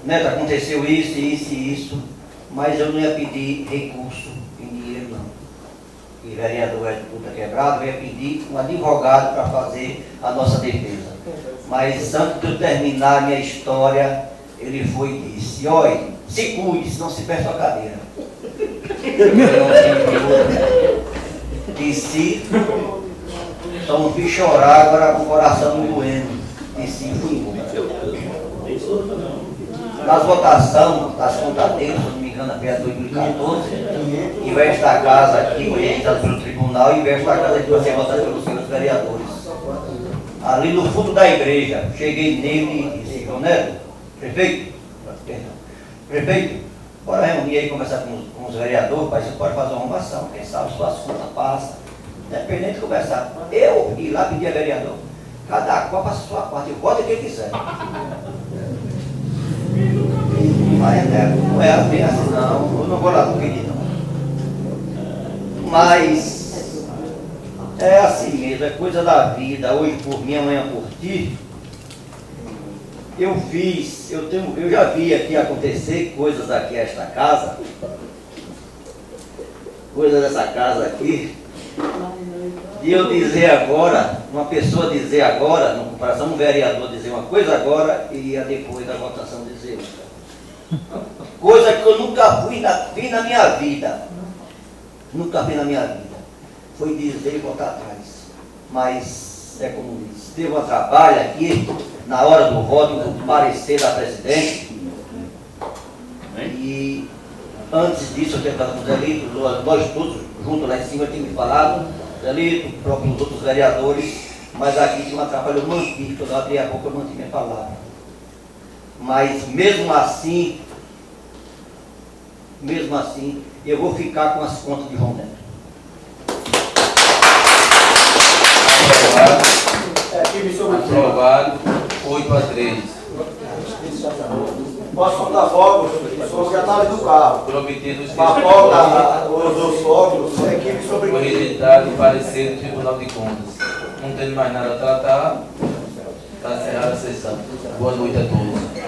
Neto, aconteceu isso, isso e isso, mas eu não ia pedir recurso em dinheiro não. E vereador é de puta quebrado, eu ia pedir um advogado para fazer a nossa defesa. Mas antes de eu terminar a minha história, ele foi e disse, olha, se cuide, senão se perde a cadeira. Disse, só não fiz chorar, agora com o coração doendo. Disse, fui embora. Nas votações das contas dele, se não me engano, até 2014, em vez da casa aqui, foi registrado pelo tribunal, em vez da casa aqui, foi votada pelos senhores vereadores. Ali no fundo da igreja, cheguei nele e disse, João Neto, prefeito, bora reunir aí e conversar com os vereadores, para você pode fazer uma arrumação, quem sabe suas contas passam, independente de conversar. Eu ir lá pedir a vereador, cada qual faça a sua parte, eu voto quem quiser. Mas não é bem assim não, eu não vou lá no pedir não. Mas é assim mesmo, é coisa da vida, hoje por mim, amanhã por ti. eu já vi aqui acontecer coisas aqui nesta casa, coisas dessa casa aqui, de eu dizer agora, uma pessoa dizer agora, na comparação, um vereador dizer uma coisa agora e depois da votação dizer outra. Coisa que eu nunca vi na minha vida. Nunca vi na minha vida. Foi dizer e voltar atrás. Mas, é como diz, teve um trabalho aqui, na hora do voto, do parecer da presidente. E antes disso, eu tenho falado com o Zelito, nós todos, juntos lá em cima, eu tinha me falado, Zelito, próprios outros vereadores, mas aqui tinha um atrapalho, eu mantive, quando eu abri a boca, eu mantive minha palavra. Mas mesmo assim, eu vou ficar com as contas de João Neto. Aprovado. 8-3. Posso contar fogos? O fogo já estava do carro. Prometido os os fogos, a equipe sobre. Foi rejeitado o parecer do Tribunal de Contas. Não tendo mais nada a tratar, está encerrada a sessão. Boa noite a todos.